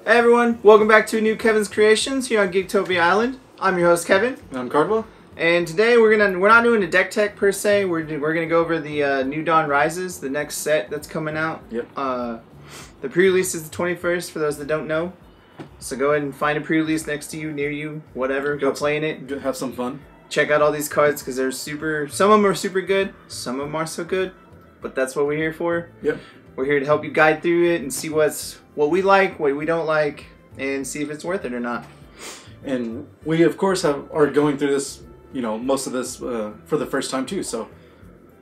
Hey everyone, welcome back to a new Kevin's Creations here on Geektopia Island. I'm your host Kevin. And I'm Cardwell. And today we're not doing a deck tech per se. We're gonna go over the New Dawn Rises, the next set that's coming out. Yep. The pre-release is the 21st for those that don't know. So go ahead and find a pre-release next to you, near you, whatever. Go play in it. Have some fun. Check out all these cards because they're some of them are super good, some of them aren't so good. But that's what we're here for. Yep. We're here to help you guide through it and see what we like, what we don't like, and see if it's worth it or not. And we, of course, are going through this, most of this for the first time too. So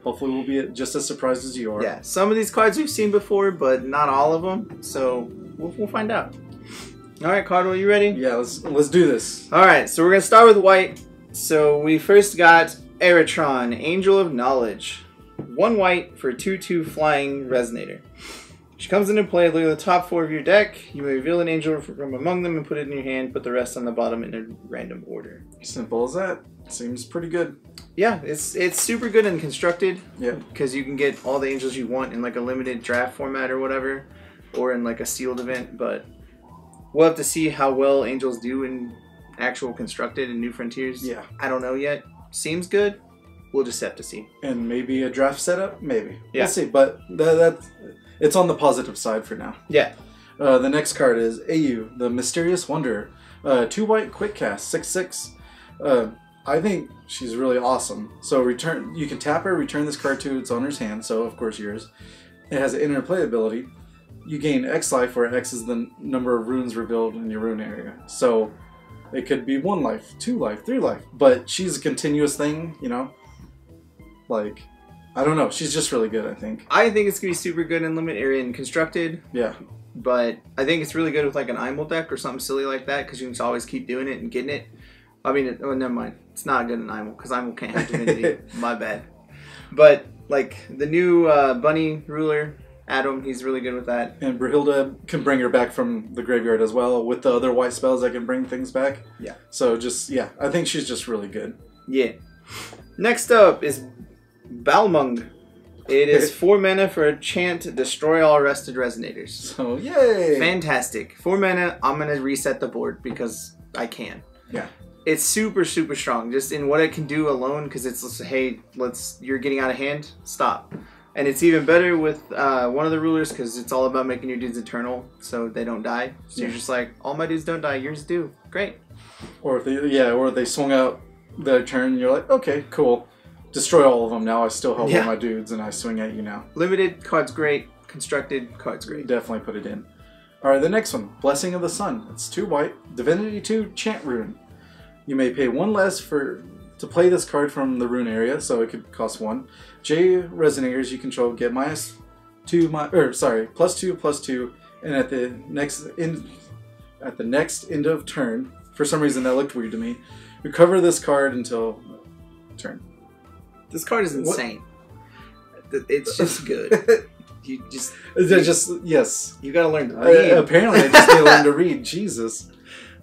hopefully we'll be just as surprised as you are. Yeah, some of these cards we've seen before, but not all of them. So we'll find out. All right, Cardwell, you ready? Yeah, let's do this. All right, so we're gonna start with white. So we first got Eritron, Angel of Knowledge. 1 white for 2/2 flying resonator. She comes into play. Look at the top 4 of your deck. You may reveal an angel from among them and put it in your hand. Put the rest on the bottom in a random order. Simple as that. Seems pretty good. Yeah, it's super good and constructed. Yeah. Because you can get all the angels you want in like a limited draft format or whatever, or in like a sealed event. But we'll have to see how well angels do in actual constructed and New Frontiers. Yeah. I don't know yet. Seems good. We'll just have to see. And maybe a draft setup? Maybe. Yeah. We'll see. But it's on the positive side for now. Yeah. The next card is AU, the Mysterious Wanderer. 2 white, quick cast, 6/6. I think she's really awesome. So you can tap her, return this card to its owner's hand, so of course yours. It has an interplay ability. You gain X life, where X is the number of runes revealed in your rune area. So it could be 1 life, 2 life, 3 life. But she's a continuous thing, Like, I don't know. She's just really good, I think. I think it's going to be super good in limited area and constructed. Yeah. But I think it's really good with like an IML deck or something silly like that because you can just always keep doing it and getting it. I mean, oh, never mind. It's not good in IML because IML can't have Divinity. My bad. But like the new Bunny Ruler, Adam, he's really good with that. And Brahilda can bring her back from the graveyard as well with the other white spells that can bring things back. Yeah. So I think she's just really good. Yeah. Next up is Balmung. It is 4 mana for a chant, destroy all rested resonators. So, yay! Fantastic. 4 mana, I'm going to reset the board because I can. Yeah. It's super, super strong just in what it can do alone because it's, hey, you're getting out of hand, stop. And it's even better with one of the rulers because it's all about making your dudes eternal so they don't die. So you're just like, all my dudes don't die, yours do. Great. Or if they swung out their turn, you're like, okay, cool. Destroy all of them now. I still have all my dudes, and I swing at you now. Limited, card's great. Constructed, card's great. Definitely put it in. Alright, the next one. Blessing of the Sun. It's 2 white. Divinity 2, Chant Rune. You may pay 1 less to play this card from the rune area, so it could cost 1. J resonators you control get +2/+2, and at the next end of turn, for some reason that looked weird to me, recover this card until turn. This card is insane. It's just good. Yes. You gotta learn to read. Apparently, I just need to learn to read. Jesus.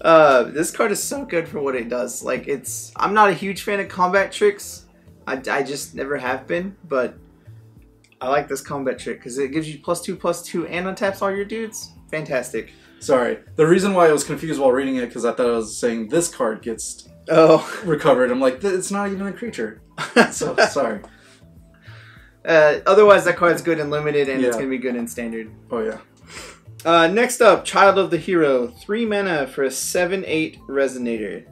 This card is so good for what it does. Like, I'm not a huge fan of combat tricks. I just never have been, but I like this combat trick because it gives you +2/+2 and untaps all your dudes. Fantastic. Sorry. The reason why I was confused while reading it because I thought I was saying this card gets recovered. I'm like, it's not even a creature. So, sorry. Otherwise, that card's good in limited, and it's going to be good in standard. Oh, yeah. Next up, Child of the Hero. 3 mana for a 7/8 Resonator.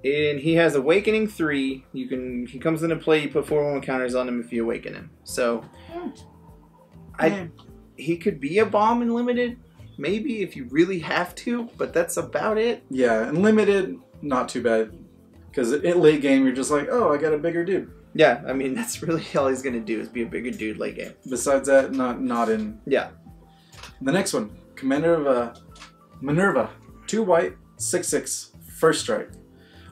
And he has Awakening 3. He comes into play, you put 4/1 counters on him if you awaken him. So, he could be a bomb in limited, maybe, if you really have to, but that's about it. Yeah, and limited, not too bad. Because in late game, you're just like, oh, I got a bigger dude. Yeah, I mean, that's really all he's going to do is be a bigger dude late game. Besides that, not in... Yeah. The next one, Commander of Minerva. 2 white, 6/6, first strike.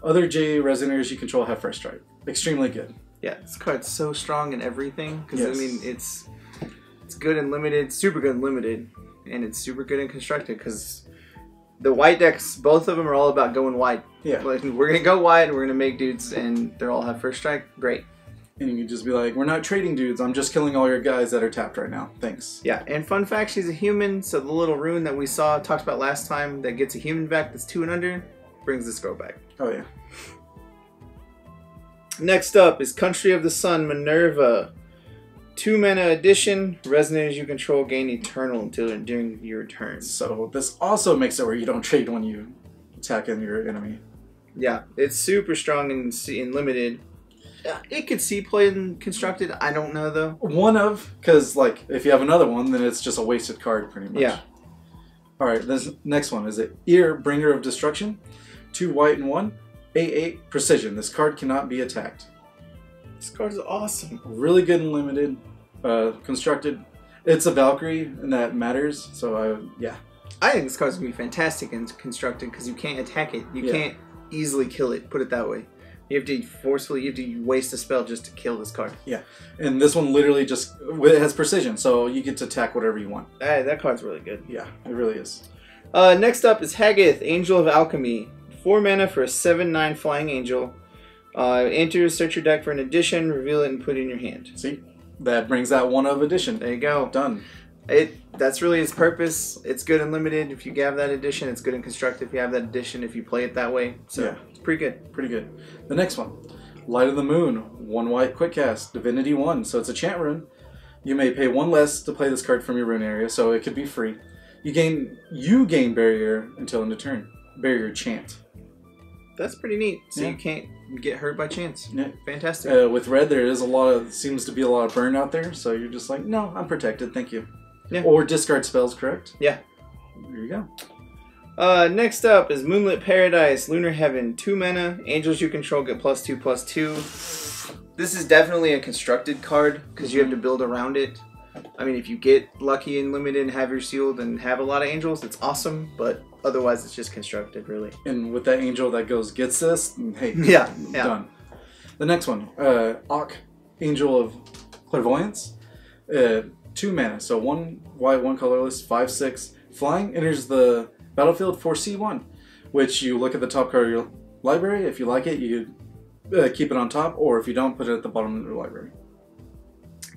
Other J resonators you control have first strike. Extremely good. Yeah, this card's so strong in everything. Because, I mean, it's good in limited, super good in limited, and it's super good in constructed because... The white decks, both of them are all about going wide. Yeah. Like, we're going to go wide, we're going to make dudes, and they all have first strike. Great. And you can just be like, we're not trading dudes, I'm just killing all your guys that are tapped right now. Thanks. Yeah, and fun fact, she's a human, so the little rune that we talked about last time that gets a human back that's 2 and under, brings this girl back. Oh yeah. Next up is Country of the Sun, Minerva. 2 mana addition, resonators you control gain eternal until during your turn. So this also makes it where you don't trade when you attack your enemy. Yeah, it's super strong in limited. It could see play in constructed. I don't know though. Because like if you have another one, then it's just a wasted card pretty much. Yeah. All right, this next one is it Ear, Bringer of Destruction, 2 white and 1, 8/8 precision. This card cannot be attacked. This card is awesome. Really good and limited. Constructed. It's a Valkyrie, and that matters. So yeah. I think this card's gonna be fantastic in constructed because you can't attack it. You can't easily kill it. Put it that way. You have to waste a spell just to kill this card. Yeah, and this one literally it has precision, so you get to attack whatever you want. That card's really good. Yeah, it really is. Next up is Haggith, Angel of Alchemy. 4 mana for a 7/9 flying angel. Enter, search your deck for an addition, reveal it, and put it in your hand. See, that brings that one of addition. There you go. Done. That's really its purpose. It's good and limited if you have that addition. It's good and constructed if you have that addition. If you play it that way, so yeah, it's pretty good. Pretty good. The next one, Light of the Moon, 1 white, quick cast, Divinity 1. So it's a chant rune. You may pay 1 less to play this card from your rune area, so it could be free. You gain barrier until end of turn. Barrier chant. That's pretty neat. So you can't get hurt by chance. Yeah. Fantastic. With red, seems to be a lot of burn out there, so you're just like, no, I'm protected, thank you. Yeah. Or discard spells, correct? Yeah. There you go. Next up is Moonlit Paradise, Lunar Heaven. 2 mana. Angels you control get +2/+2. This is definitely a constructed card because you have to build around it. I mean, if you get lucky and limited and have your sealed and have a lot of angels, it's awesome. But otherwise, it's just constructed, really. And with that angel that gets this, hey, done. The next one, Ak, Angel of Clairvoyance. 2 mana, so 1 white, 1 colorless, 5/6. Flying, enters the battlefield for C1, which you look at the top card of your library. If you like it, you keep it on top, or if you don't, put it at the bottom of your library.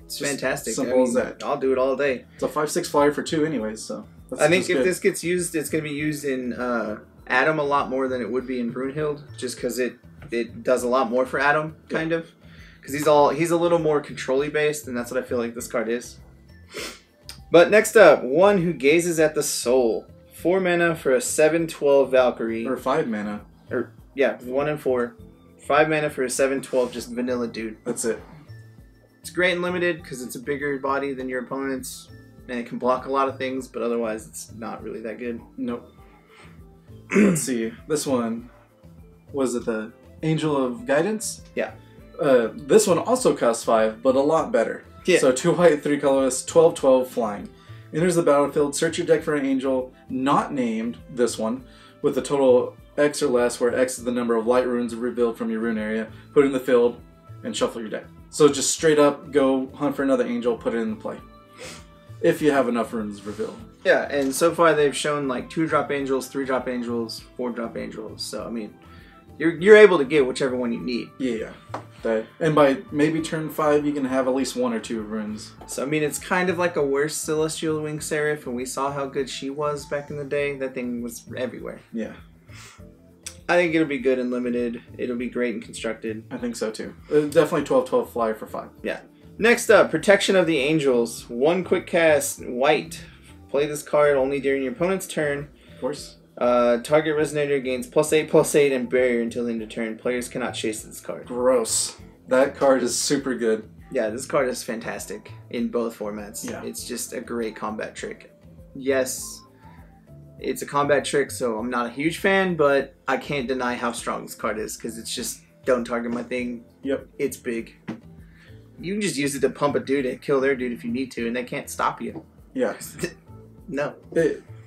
It's fantastic. Simple as that. I'll do it all day. It's a 5/6 flyer for 2 anyways, so I think if this gets used, it's going to be used in Adam a lot more than it would be in Brunhild, just because it does a lot more for Adam, kind of. Because he's a little more control-y based, and that's what I feel like this card is. But next up, One Who Gazes at the Soul. 4 mana for a 7/12 Valkyrie. Or 5 mana. 1 and 4. 5 mana for a 7/12, just vanilla dude. That's it. It's great and limited because it's a bigger body than your opponent's, and it can block a lot of things, but otherwise it's not really that good. Nope. Let's see. This one, was it the Angel of Guidance? Yeah. This one also costs 5, but a lot better. Yeah. So 2 white, 3 colorless, 12/12 flying. Enters the battlefield, search your deck for an angel not named, this one, with a total X or less, where X is the number of light runes revealed from your rune area. Put it in the field and shuffle your deck. So just straight up go hunt for another angel, put it in play. If you have enough runes revealed. Yeah, and so far they've shown like 2-drop angels, 3-drop angels, 4-drop angels. So I mean, you're able to get whichever one you need. Yeah. And by maybe turn 5, you can have at least 1 or 2 runes. So I mean, it's kind of like a worse Celestial Wing Seraph, and we saw how good she was back in the day. That thing was everywhere. Yeah. I think it'll be good and limited. It'll be great and constructed. I think so too. Definitely 12/12 flyer for 5. Yeah. Next up, Protection of the Angels. 1 quick cast, white. Play this card only during your opponent's turn. Of course. Target Resonator gains +8/+8 and barrier until the end of turn. Players cannot chase this card. Gross. That card is super good. Yeah, this card is fantastic in both formats. Yeah. It's just a great combat trick. Yes, it's a combat trick, so I'm not a huge fan, but I can't deny how strong this card is, because it's just, don't target my thing. Yep. It's big. You can just use it to pump a dude and kill their dude if you need to, and they can't stop you. Yeah. No.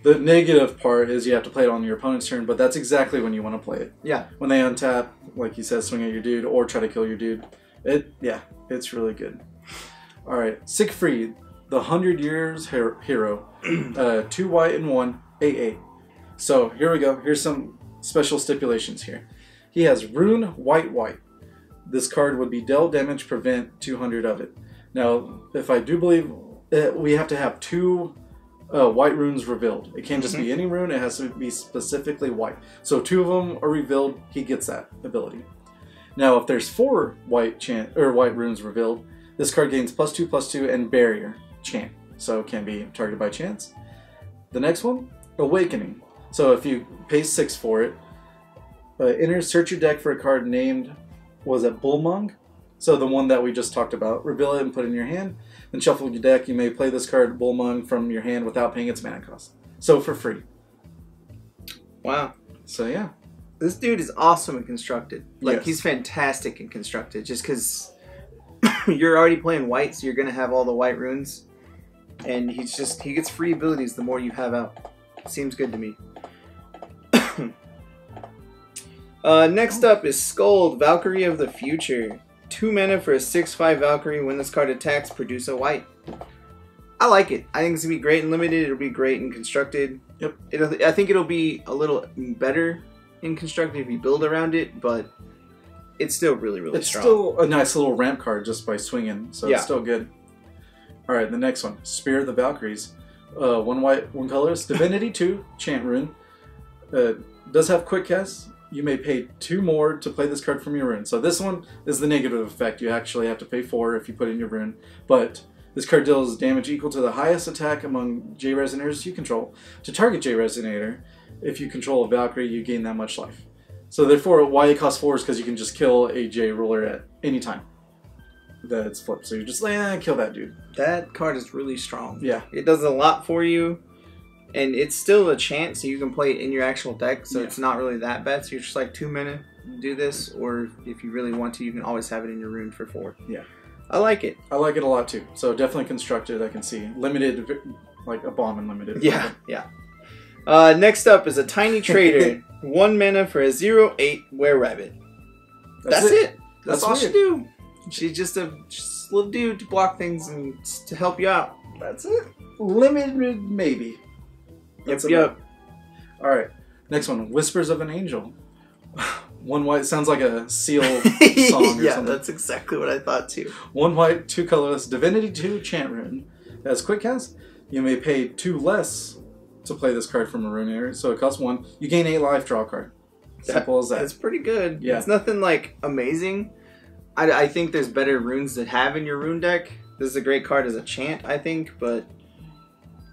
The negative part is you have to play it on your opponent's turn, but that's exactly when you want to play it. Yeah. When they untap, like you said, swing at your dude or try to kill your dude. It's really good. Alright, Siegfried, the 100 Years Hero. 2 white and 1, 8/8. So here we go. Here's some special stipulations here. He has Rune, white. this card would be dealt damage, prevent 200 of it. Now, if I do believe we have to have 2 white runes revealed. It can't just be any rune, it has to be specifically white. So 2 of them are revealed, he gets that ability. Now, if there's 4 white runes revealed, this card gains +2/+2 and barrier chant. So it can be targeted by chance. The next one, Awakening. So if you pay 6 for it, search your deck for a card named, was it Bullmung? So the one that we just talked about. Reveal it and put it in your hand. Then shuffle your deck. You may play this card, Bullmung, from your hand without paying its mana cost. So for free. Wow. So yeah. This dude is awesome and constructed. Like, Yes. he's fantastic and constructed. Just because you're already playing white, so you're going to have all the white runes. And he gets free abilities the more you have out. Seems good to me. Next up is Scold, Valkyrie of the Future. 2 mana for a 6/5 Valkyrie. When this card attacks, produce a white. I like it. I think it's going to be great in limited. It'll be great in constructed. Yep. I think it'll be a little better in constructed if you build around it, but it's still really, really strong. It's still a nice little ramp card just by swinging, so Yeah. it's still good. Alright, the next one, Spirit of the Valkyries. 1 white, 1 colorless, Divinity 2, chant rune. Does have quick cast. You may pay 2 more to play this card from your rune. So this one is the negative effect. You actually have to pay 4 if you put in your rune. But this card deals damage equal to the highest attack among J Resonators you control. To target J Resonator, if you control a Valkyrie, you gain that much life. So therefore, why it costs 4 is because you can just kill a J ruler at any time that it's flipped. So you're just like, kill that dude. That card is really strong. Yeah. It does a lot for you, and it's still a chance, so you can play it in your actual deck, so it's not really that bad. So you're just like 2 mana, do this, or if you really want to, you can always have it in your rune for 4. Yeah. I like it. I like it a lot too. So definitely constructed, I can see. Limited, like a bomb and limited. Yeah, yeah. Next up is a Tiny Trader. 1 mana for a 0/8 Were-Rabbit. That's it. That's all weird. she do. She's just a little dude to block things and to help you out. That's it. Limited, maybe. Yep. Alright. Next one. Whispers of an Angel. 1 white. Sounds like a Seal song or yeah, something. that's exactly what I thought too. 1 white, 2 colorless. Divinity 2, chant rune. As quick cast, you may pay 2 less to play this card from a rune area. So it costs 1. You gain 8 life, draw a card. Simple as that. That's pretty good. Yeah. It's nothing like amazing. I think there's better runes to have in your rune deck. This is a great card as a chant, I think, but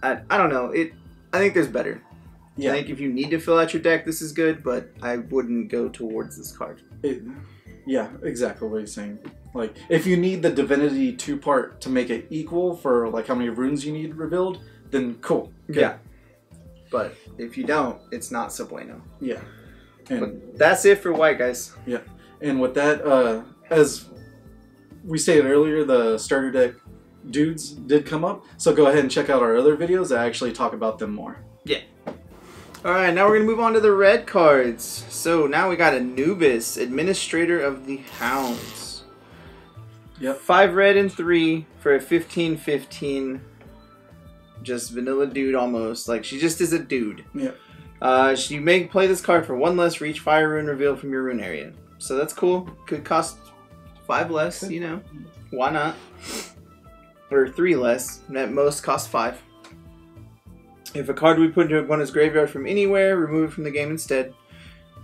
I don't know. I think there's better. Yeah. I think if you need to fill out your deck, this is good, but I wouldn't go towards this card. Yeah, exactly what he's saying. Like, if you need the Divinity 2 part to make it equal for like how many runes you need revealed, then cool. Good. Yeah. But if you don't, it's not so bueno. Yeah. And But that's it for white, guys. yeah. And with that, as we stated earlier, the starter deck dudes did come up. So go ahead and check out our other videos that actually talk about them more. Yeah. Alright, now we're going to move on to the red cards. So now we got Anubis, Administrator of the Hounds. Yep. 5 red and 3 for a 15/15. Just vanilla dude almost. Like, she just is a dude. Yeah. You may play this card for 1 less for each fire rune revealed from your rune area. So that's cool. Could cost 5 less, you know. Why not? Or 3 less. At most cost 5. If a card we put into opponent's graveyard from anywhere, remove it from the game instead.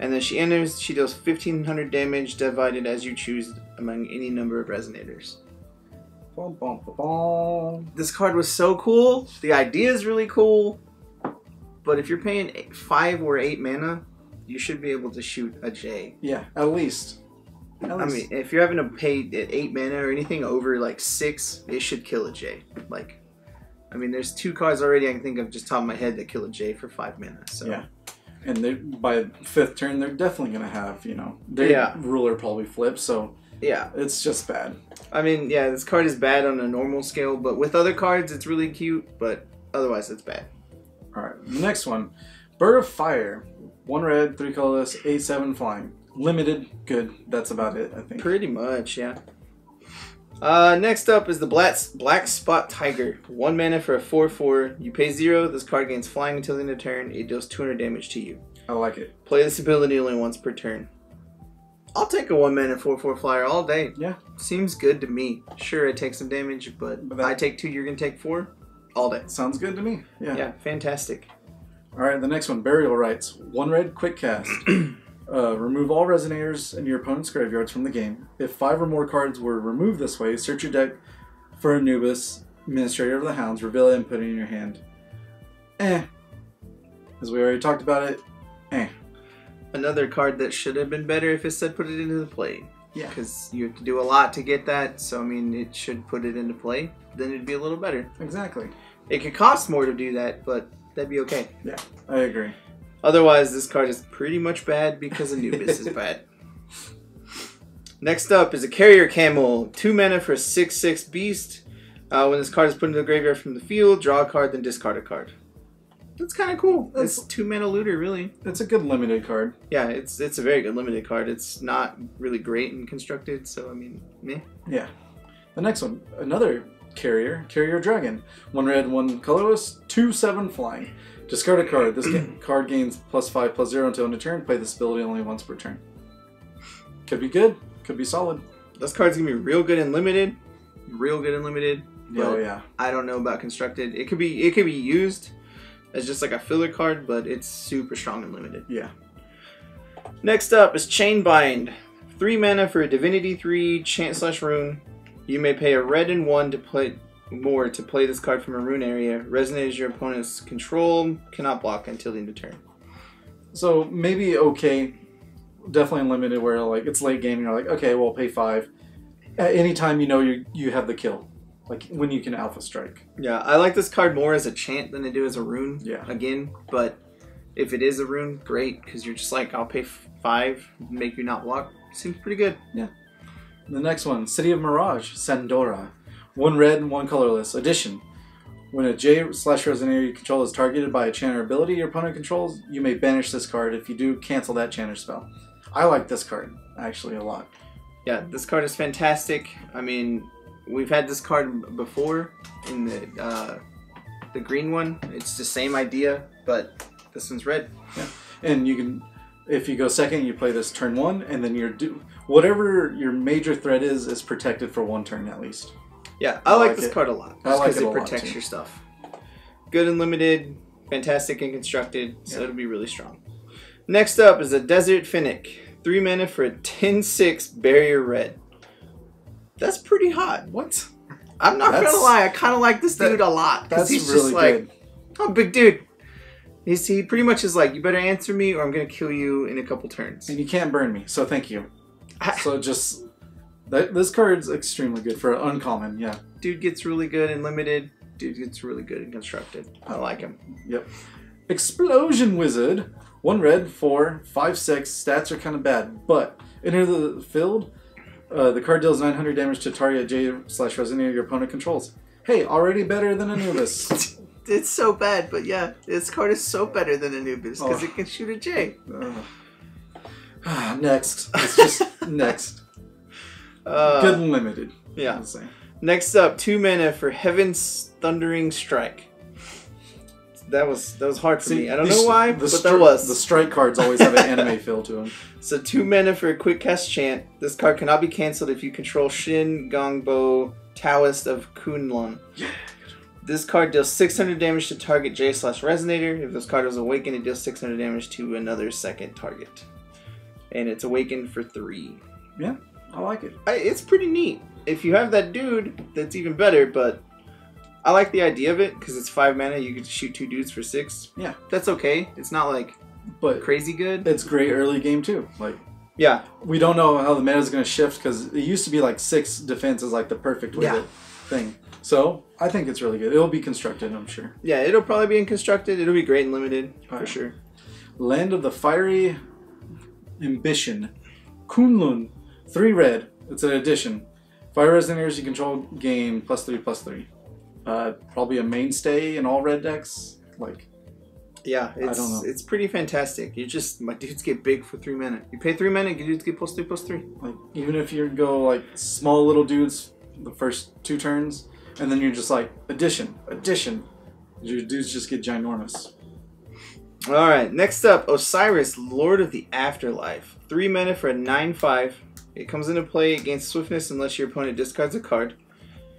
And then she enters, she deals 1500 damage divided as you choose among any number of resonators. Bum, bum, bum, bum. This card was so cool. The idea is really cool. But if you're paying 5 or 8 mana, you should be able to shoot a J. Yeah, at least. I mean, if you're having to pay 8 mana or anything over like 6, it should kill a J. Like, I mean, there's 2 cards already I can think of just top of my head that kill a J for 5 mana. So yeah. And by 5th turn, they're definitely going to have, you know, their ruler probably flips, so yeah, it's just bad. I mean, yeah, this card is bad on a normal scale, but with other cards, it's really cute, but otherwise, it's bad. Alright, the next one. Bird of Fire. 1 red, 3 colorless, 8/7 flying. Limited, good. That's about it, I think. Pretty much, yeah. Next up is the Black Spot Tiger. 1 mana for a 4/4. You pay 0. This card gains flying until the end of turn. It deals 200 damage to you. I like it. Play this ability only once per turn. I'll take a 1-mana 4/4 flyer all day. Yeah. Seems good to me. Sure, it takes some damage, but I take 2, you're going to take 4 all day. Sounds good to me. Yeah. Yeah, fantastic. All right, the next one, Burial Rites. 1 red, quick cast. Remove all Resonators in your opponent's graveyards from the game. If 5 or more cards were removed this way, search your deck for Anubis, Administrator of the Hounds, reveal it, and put it in your hand. As we already talked about it, Another card that should have been better if it said put it into the play. Yeah. Because you have to do a lot to get that, so I mean, it should put it into play. Then it'd be a little better. Exactly. It could cost more to do that, but that'd be okay. Yeah, I agree. Otherwise, this card is pretty much bad because Anubis is bad. Next up is a Carrier Camel. 2 mana for a 6/6 beast. When this card is put into the graveyard from the field, draw a card, then discard a card. That's kind of cool. It's 2 mana looter, really. It's a good limited card. Yeah, it's a very good limited card. It's not really great and constructed, so I mean, meh. Yeah. The next one, another Carrier Dragon. 1 red, 1 colorless, 2/7 flying. Discard a card. This card gains +5/+0 until end of turn. Play this ability only once per turn. Could be good. Could be solid. This card's gonna be real good and limited. Real good and limited. Oh yeah. I don't know about constructed. It could be used as just like a filler card, but it's super strong and limited. Yeah. Next up is Chainbind. 3 mana for a Divinity 3 Chant/Rune. You may pay a red and 1 to play more to play this card from a rune area. Resonates your opponent's control. Cannot block until the end of turn. So maybe okay. Definitely limited where like it's late game and you're like, okay, well pay 5. At any time you know you have the kill. Like when you can Alpha Strike. Yeah, I like this card more as a chant than I do as a rune. Yeah. Again, but if it is a rune, great, because you're just like, I'll pay 5, make you not block. Seems pretty good. Yeah. The next one, City of Mirage, Sandora. 1 red and 1 colorless. Addition. When a J/Resonator you control is targeted by a chanter ability your opponent controls, you may banish this card. If you do, cancel that chanter spell. I like this card, actually, a lot. Yeah, this card is fantastic. I mean, we've had this card before in the green one. It's the same idea, but this one's red. Yeah. And you can, if you go second, you play this turn 1, and then whatever your major threat is protected for 1 turn at least. Yeah, I like this card a lot. I like it a lot, protects your stuff. Good and limited, fantastic and constructed, so it'll be really strong. Next up is a Desert Finnick. 3 mana for a 10/6 barrier red. That's pretty hot. What? I'm not gonna lie, I kind of like this dude a lot. That's he's really just like, good. oh, big dude. He pretty much is like, you better answer me or I'm gonna kill you in a couple turns. And you can't burn me, so thank you. So just... This card's extremely good for uncommon, yeah. Dude gets really good and limited. Dude gets really good and constructed. I like him. Yep. Explosion Wizard. 1 red, 4, 5/6. Stats are kind of bad, but enter the field. The card deals 900 damage to target J/Resonator your opponent controls. Hey, already better than Anubis. It's so bad, but yeah, this card is so better than Anubis because it can shoot a J. Next. It's just next. Good and limited. Yeah. Next up, 2 mana for Heaven's Thundering Strike. That was hard for me. I don't know why, but that was. The strike cards always have an anime feel to them. So 2 mana for a quick cast chant. This card cannot be cancelled if you control Shin Gongbo, Taoist of Kunlun. Yeah. This card deals 600 damage to target J/Resonator. If this card is awakened, it deals 600 damage to another second target. And it's awakened for 3. Yeah. I like it. It's pretty neat. If you have that dude, that's even better, but I like the idea of it because it's 5 mana. You could shoot 2 dudes for 6. Yeah. That's okay. It's not like crazy good. It's great early game too. Like, yeah. We don't know how the meta is going to shift because it used to be like 6 defense is like the perfect thing. So I think it's really good. It'll be constructed, I'm sure. Yeah, it'll probably be constructed. It'll be great and limited for sure. Land of the Fiery Ambition. Kunlun. 3 red. It's an addition. Fire Resonators you control gain +3/+3. Probably a mainstay in all red decks. Like, yeah, I don't know. It's pretty fantastic. My dudes get big for 3 mana. You pay 3 mana, your dudes get +3/+3. Like, even if you go like small little dudes the first 2 turns, and then you're just like addition. Your dudes just get ginormous. Alright, next up, Osiris, Lord of the Afterlife. 3 mana for a 9/5. It comes into play against swiftness unless your opponent discards a card.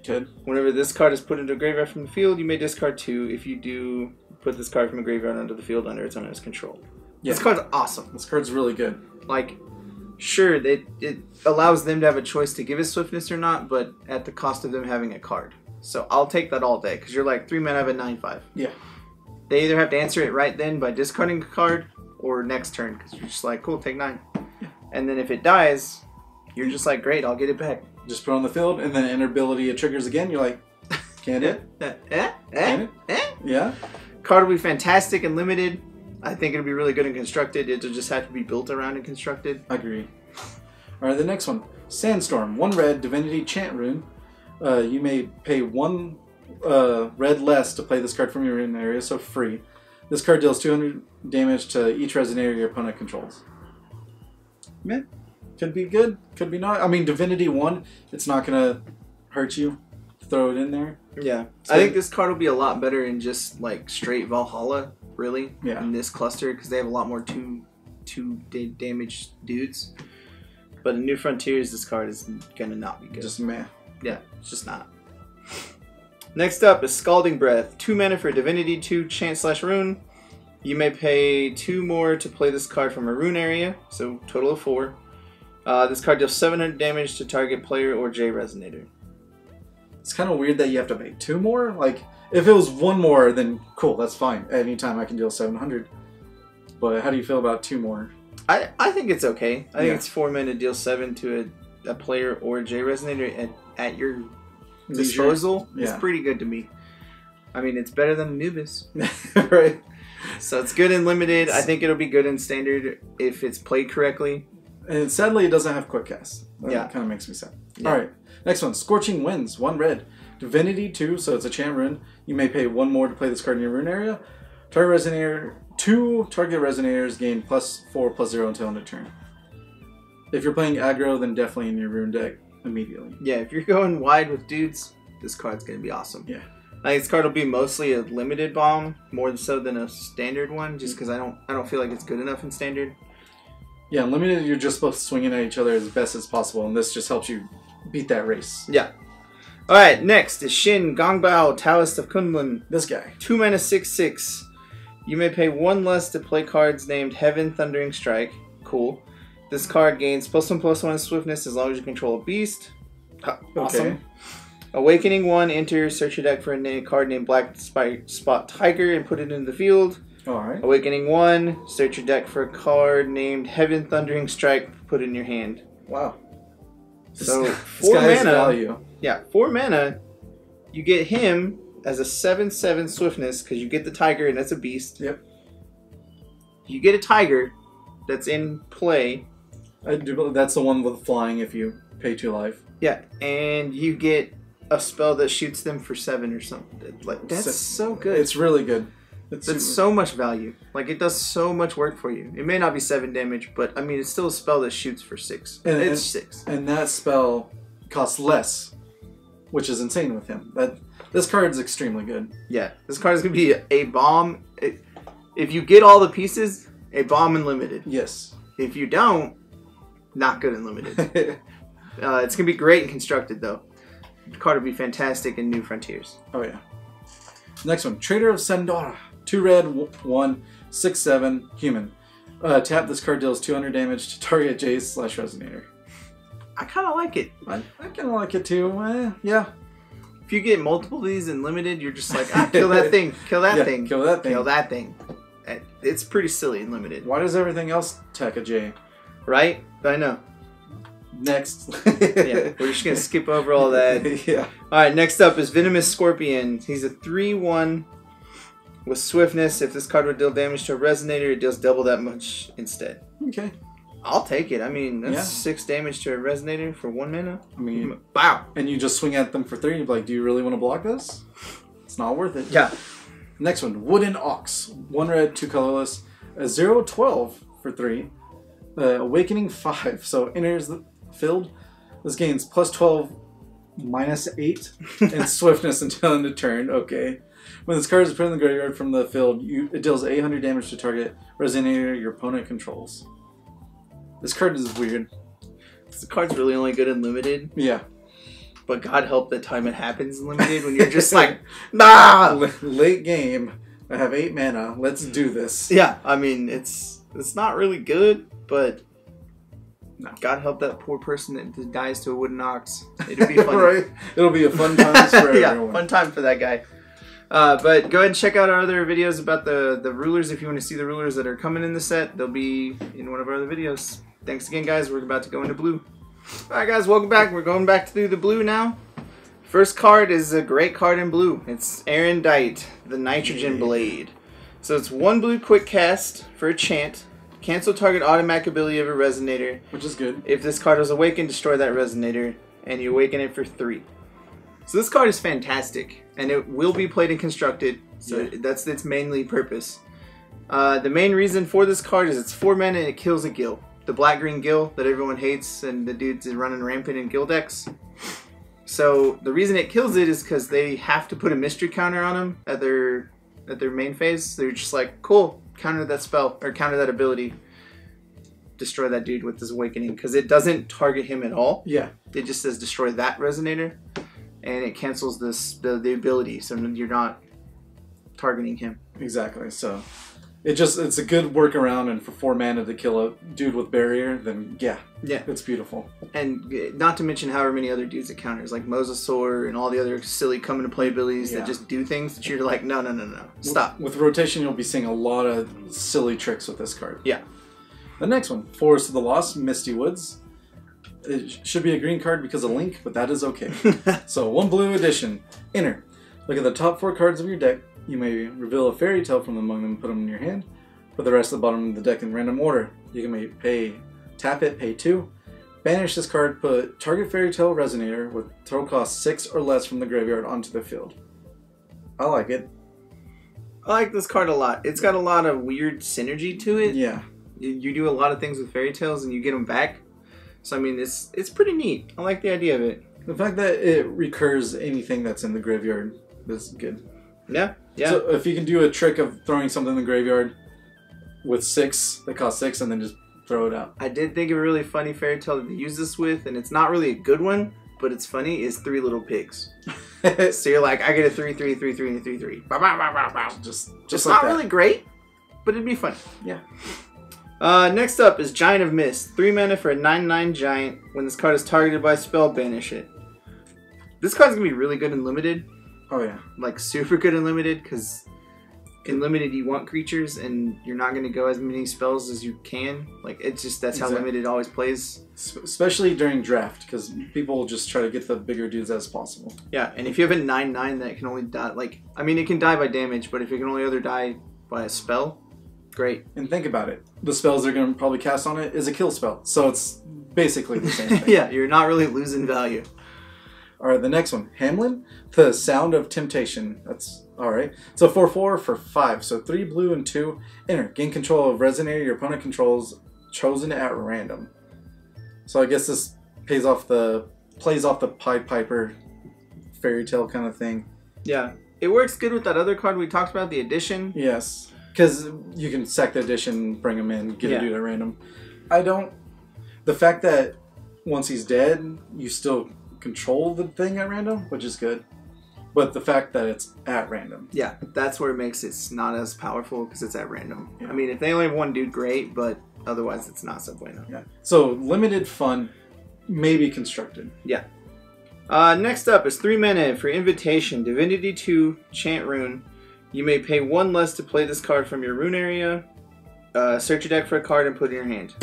Good. Whenever this card is put into a graveyard from the field, you may discard 2. If you do, put this card from a graveyard onto the field under its owner's control. Yeah. This card's awesome. This card's really good. Like, sure, it allows them to have a choice to give it swiftness or not, but at the cost of them having a card. So I'll take that all day, because you're like 3 mana of a 9/5. Yeah. They either have to answer it right then by discarding a card, or next turn, because you're just like, cool, take 9. Yeah. And then if it dies, you're just like, great, I'll get it back. Just put it on the field, and then enter ability, it triggers again, you're like, can it? Yeah. Card will be fantastic and limited. I think it'll be really good and constructed. It'll just have to be built around and constructed. I agree. Alright, the next one. Sandstorm. 1 red, Divinity Chant Rune. You may pay 1 red less to play this card from your rune area, so free. This card deals 200 damage to each resonator your opponent controls. Man, could be good, could be not. I mean, Divinity 1, it's not going to hurt you. Throw it in there. Yeah. So I think this card will be a lot better in just like straight Valhalla, really, in this cluster, because they have a lot more 2 damage dudes. But in New Frontiers, this card is going to not be good. Just meh. Yeah, it's just not. Next up is Scalding Breath. 2 mana for Divinity 2 Chant/Rune. You may pay 2 more to play this card from a rune area, so total of 4. This card deals 700 damage to target player or J Resonator. It's kind of weird that you have to pay 2 more. Like, if it was 1 more, then cool, that's fine. Anytime I can deal 700. But how do you feel about 2 more? I think it's okay. I think it's 4 mana to deal 7 to a player or a J Resonator at your disposal. It's pretty good to me. I mean, it's better than Anubis. Right. So it's good and limited. I think it'll be good in standard if it's played correctly. And sadly, it doesn't have quick cast. That kind of makes me sad. Yeah. Alright, next one. Scorching Winds. 1 red. Divinity 2, so it's a chant rune. You may pay 1 more to play this card in your rune area. Target Resonator, 2 target Resonators gain +4/+0 until end of turn. If you're playing aggro, then definitely in your rune deck immediately. Yeah, if you're going wide with dudes, this card's going to be awesome. Yeah. I think this card will be mostly a limited bomb, more so than a standard one, just because I don't feel like it's good enough in standard. Yeah, limited, you're just both swinging at each other as best as possible, and this just helps you beat that race. Yeah. Alright, next is Shin Gongbao, Taoist of Kunlun. This guy. 2 mana 6/6. You may pay 1 less to play cards named Heaven Thundering Strike. Cool. This card gains +1/+1 swiftness as long as you control a beast. Awesome. Okay. Awakening 1, enter, search your deck for a card named Black Spot Tiger and put it into the field. Alright. Awakening 1, search your deck for a card named Heaven Thundering Strike, put it in your hand. Wow. So, this 4 guy mana. has value. Yeah, 4 mana. You get him as a 7/7 swiftness because you get the tiger and that's a beast. Yep. You get a tiger that's in play. I do believe that's the one with flying if you pay 2 life. Yeah, and you get a spell that shoots them for 7 or something. Like, that's so good. It's really good. That's so much value. Like, it does so much work for you. It may not be 7 damage, but I mean, it's still a spell that shoots for 6. And it's 6. And that spell costs less, which is insane with him. This card is extremely good. Yeah, this card is going to be a bomb. If you get all the pieces, a bomb and limited. Yes. If you don't, not good and limited. It's going to be great and constructed, though. The card will be fantastic in New Frontiers. Oh, yeah. Next one. Trader of Sandora. 2 red, 1, 6/7, human. Tap this card deals 200 damage to target Jace/Resonator. I kind of like it. I kind of like it too. Yeah. If you get multiple of these in limited, you're just like, kill that thing, kill that thing, kill that thing, kill that thing. It's pretty silly in limited. Why does everything else attack a J? Right? I know. Next. Yeah, we're just going to skip over all that. Yeah. Alright, next up is Venomous Scorpion. He's a 3/1 with swiftness. If this card would deal damage to a Resonator, it deals double that much instead. Okay. I'll take it. I mean, that's 6 damage to a Resonator for 1 mana. I mean, wow. And you just swing at them for 3, you're like, do you really want to block this? It's not worth it. Yeah. Next one, Wooden Ox. 1 red, 2 colorless. A 0/12 for 3. Awakening 5. So enters the field. This gains +12 -8 and swiftness until end of turn. Okay. When this card is put in the graveyard from the field, it deals 800 damage to target resonator your opponent controls. This card is weird. This card's really only good in limited. Yeah. But God help the time it happens in limited when you're just like, nah! Late game, I have 8 mana, let's do this. Yeah, I mean, it's not really good, but no. God help that poor person that dies to a wooden ox. It'll be fun. Right? It'll be a fun time for everyone. Yeah, fun time for that guy. But go ahead and check out our other videos about the rulers. If you want to see the rulers that are coming in the set, they'll be in one of our other videos. Thanks again, guys. We're about to go into blue. Alright, guys, welcome back. We're going back through the blue now. First card is a great card in blue. It's Erendite, the Nitrogen Blade. So it's 1 blue quick cast for a chant. Cancel target automatic ability of a resonator. Which is good. If this card was awakened, destroy that resonator, and you awaken it for 3. So this card is fantastic, and it will be played and constructed. So yeah. That's its mainly purpose. The main reason for this card is it's 4 mana and it kills a Gill. The black-green Gill that everyone hates and the dudes are running rampant in Gill decks. So the reason it kills it is because they have to put a mystery counter on them at their main phase. They're just like, cool, counter that spell, or counter that ability. Destroy that dude with this awakening, because it doesn't target him at all. Yeah. It just says destroy that resonator, and it cancels the ability, so you're not targeting him. Exactly, so it's a good workaround, and for 4 mana to kill a dude with barrier, then yeah, it's beautiful. And not to mention however many other dudes it counters, like Mosasaur and all the other silly come into play abilities that just do things that you're like, no, stop. With rotation, you'll be seeing a lot of silly tricks with this card. Yeah. The next one, Forest of the Lost, Misty Woods. It should be a green card because of Link, but that is okay. So 1 blue addition. Enter. Look at the top 4 cards of your deck. You may reveal a fairy tale from among them and put them in your hand. Put the rest at the bottom of the deck in random order. You can tap it, pay 2. Banish this card, put target fairy tale resonator with total cost 6 or less from the graveyard onto the field. I like it. I like this card a lot. It's got a lot of weird synergy to it. Yeah. You do a lot of things with fairy tales and you get them back. So I mean, it's pretty neat. I like the idea of it. The fact that it recurs anything that's in the graveyard is good. Yeah, yeah. So if you can do a trick of throwing something in the graveyard with 6 that costs 6 and then just throw it out. I did think of a really funny fairy tale to use this with, and it's not really a good one, but it's funny, is 3 Little Pigs. So you're like, I get a 3/3, 3/3, and a 3/3. Bow, bow, bow, bow, bow. Just it's like not that. really great, but it'd be funny. Yeah. Next up is Giant of Mist. 3 mana for a 9/9 giant. When this card is targeted by a spell, banish it. This card's going to be really good in limited. Oh, yeah. Like, super good in limited, because in limited you want creatures, and you're not going to go as many spells as you can. Like, it's just, that's how limited always plays. Especially during draft, because people will just try to get the bigger dudes as possible. Yeah, and if you have a 9/9 that can only die, like, I mean, it can die by damage, but if it can only other die by a spell, great. And think about it. The spells they're going to probably cast on it is a kill spell. So it's basically the same thing. Yeah, you're not really losing value. Alright, the next one. Hamlin, the Sound of Temptation. That's alright. So 4/4 for 5. So 3 blue and 2. Enter. Gain control of resonator your opponent controls, chosen at random. So I guess this plays off the Pied Piper fairy tale kind of thing. Yeah. It works good with that other card we talked about, the Addition. Yes. Because you can sack the Addition, bring him in, get a dude at random. The fact that once he's dead, you still control the thing at random, which is good. But the fact that it's at random. Yeah, that's where it makes it not as powerful, because it's at random. Yeah. I mean, if they only have one dude, great, but otherwise it's not so bueno. Yeah. So limited fun, maybe constructed. Yeah. Next up is 3 mana for Invitation, Divinity 2, Chant Rune. You may pay 1 less to play this card from your rune area. Search your deck for a card and put it in your hand.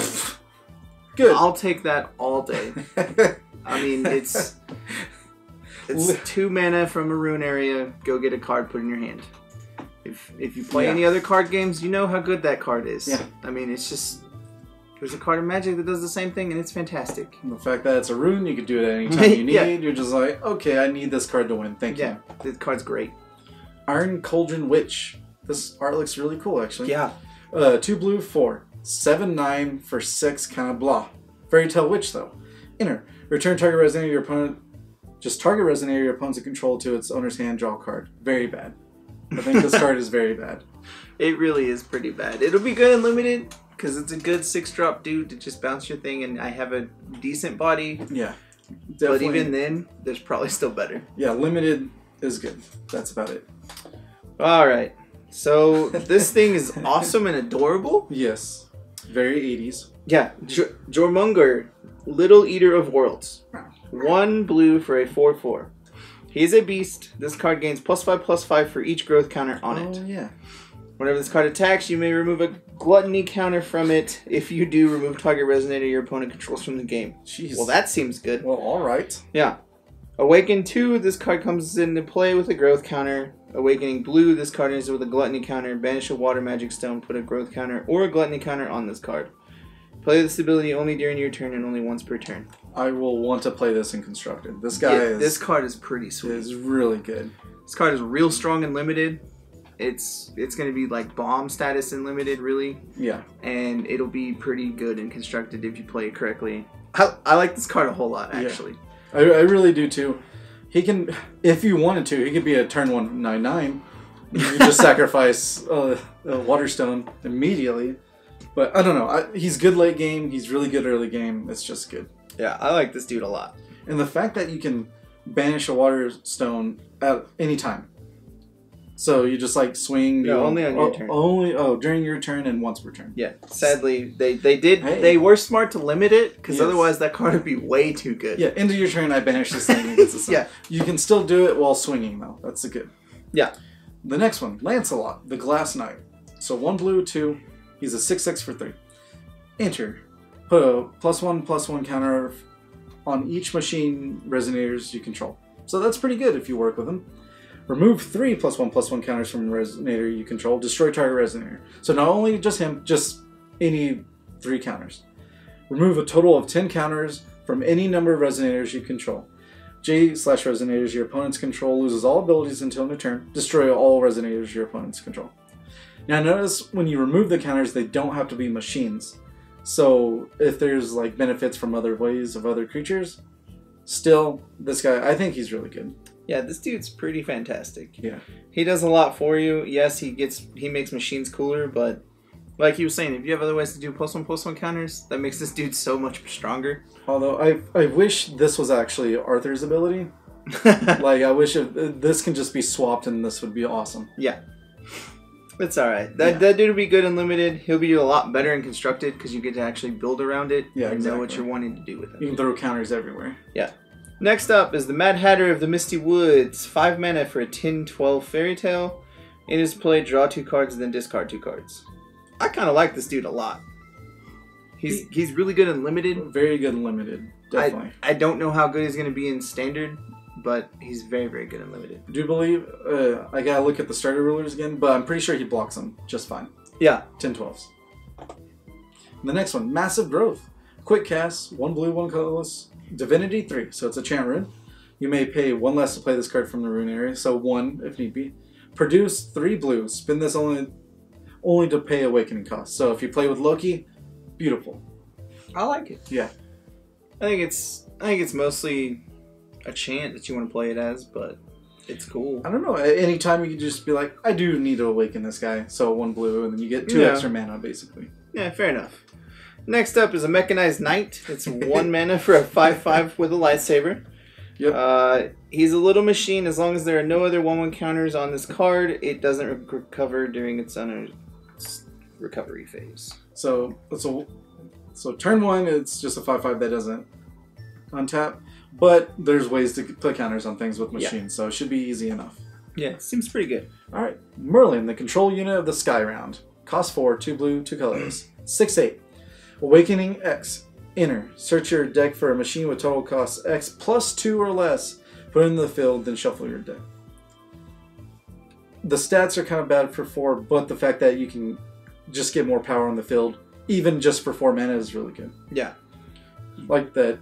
Good. I'll take that all day. I mean, it's 2 mana from a rune area. Go get a card, put it in your hand. If you play any other card games, you know how good that card is. Yeah. I mean, it's just, there's a card in Magic that does the same thing, and it's fantastic. And the fact that it's a rune, you can do it at any time you need. You're just like, okay, I need this card to win. Thank you. Yeah, the card's great. Iron Cauldron Witch. This art looks really cool, actually. Yeah. 2 blue, 4. 7/9 for 6, kind of blah. Fairy Tale Witch, though. Enter. Return target resonator your opponent Just target Resonator your opponent's in control to its owner's hand, draw a card. Very bad. I think this card is very bad. It really is pretty bad. It'll be good in limited because it's a good 6-drop dude to just bounce your thing, and I have a decent body. Yeah. But Definitely. even then, there's probably still better. Yeah, limited is good. That's about it. Alright. So this thing is awesome and adorable. Yes. Very 80s. Yeah. Jormungandr, Little Eater of Worlds. 1 blue for a 4/4. He's a beast. This card gains +5/+5 for each growth counter on it. Oh, yeah. Whenever this card attacks, you may remove a gluttony counter from it. If you do, remove target Resonator your opponent controls from the game. Jeez. Well, that seems good. Well, alright. Yeah. Awaken 2, this card comes into play with a growth counter. Awakening blue, this card is with a gluttony counter. Banish a water magic stone, put a growth counter or a gluttony counter on this card. Play this ability only during your turn and only once per turn. I will want to play this in Constructed. This guy This card is pretty sweet. is really good. This card is real strong and limited. It's going to be like bomb status in limited, really. Yeah. And it'll be pretty good and Constructed if you play it correctly. I like this card a whole lot, actually. Yeah. I really do too. He can, if you wanted to, he could be a turn 1 9/9. You just sacrifice a Waterstone immediately. But I don't know. He's good late game. He's really good early game. It's just good. Yeah, I like this dude a lot. And the fact that you can banish a Waterstone at any time. So you just like swing. No, only on your turn. During your turn and once per turn. Yeah. Sadly, they were smart to limit it because otherwise that card would be way too good. Yeah, end of your turn, I banish this thing against the sun. Yeah. You can still do it while swinging though. That's good. Yeah. The next one, Lancelot, the Glass Knight. So 1 blue, 2. He's a 6/6 for 3. Enter. Put a +1/+1 counter on each machine resonators you control. So that's pretty good if you work with him. Remove 3 +1/+1 counters from the resonator you control. Destroy target resonator. So not only just him, just any 3 counters. Remove a total of 10 counters from any number of resonators you control. J/resonators your opponent's control loses all abilities until end of turn. Destroy all resonators your opponent's control. Now notice when you remove the counters, they don't have to be machines. So if there's like benefits from other ways of other creatures, still this guy, I think he's really good. Yeah, this dude's pretty fantastic. Yeah. He does a lot for you. Yes, he makes machines cooler, but like you were saying, if you have other ways to do +1/+1 counters, that makes this dude so much stronger. Although I wish this was actually Arthur's ability. Like I wish this can just be swapped and this would be awesome. Yeah. It's alright. That dude will be good and limited. He'll be a lot better and constructed because you get to actually build around it and know what you're wanting to do with it. You can throw counters everywhere. Yeah. Next up is the Mad Hatter of the Misty Woods. 5 mana for a 10/12 Fairy Tale. In his play, draw 2 cards and then discard 2 cards. I kind of like this dude a lot. He's really good in limited. Very good and limited. Definitely. I don't know how good he's going to be in standard, but he's very, very good in limited. I do believe, I gotta look at the starter rulers again, but I'm pretty sure he blocks them just fine. Yeah. 10/12s. The next one, Massive Growth. Quick cast, 1 blue, 1 colorless. Divinity 3, so it's a chant rune. You may pay 1 less to play this card from the rune area, so 1 if need be. Produce 3 blue. Spend this only to pay awakening cost. So if you play with Loki, beautiful. I like it. Yeah. I think it's mostly a chant that you want to play it as, but it's cool. I don't know. At any time you can just be like, I do need to awaken this guy, so 1 blue, and then you get 2 extra mana basically. Yeah, fair enough. Next up is a Mechanized Knight. It's 1 mana for a 5/5 with a lightsaber. Yep. He's a little machine. As long as there are no other 1/1 counters on this card, it doesn't recover during its recovery phase. So turn 1, it's just a 5/5 that doesn't untap, but there's ways to put counters on things with machines, so it should be easy enough. Yeah, seems pretty good. All right, Merlin, the control unit of the Sky Round. Cost 4, 2 blue, 2 colors. 6/8. Awakening X. Enter. Search your deck for a machine with total cost X plus 2 or less. Put it in the field, then shuffle your deck. The stats are kind of bad for 4, but the fact that you can just get more power on the field, even just for 4 mana, is really good. Yeah. Like that.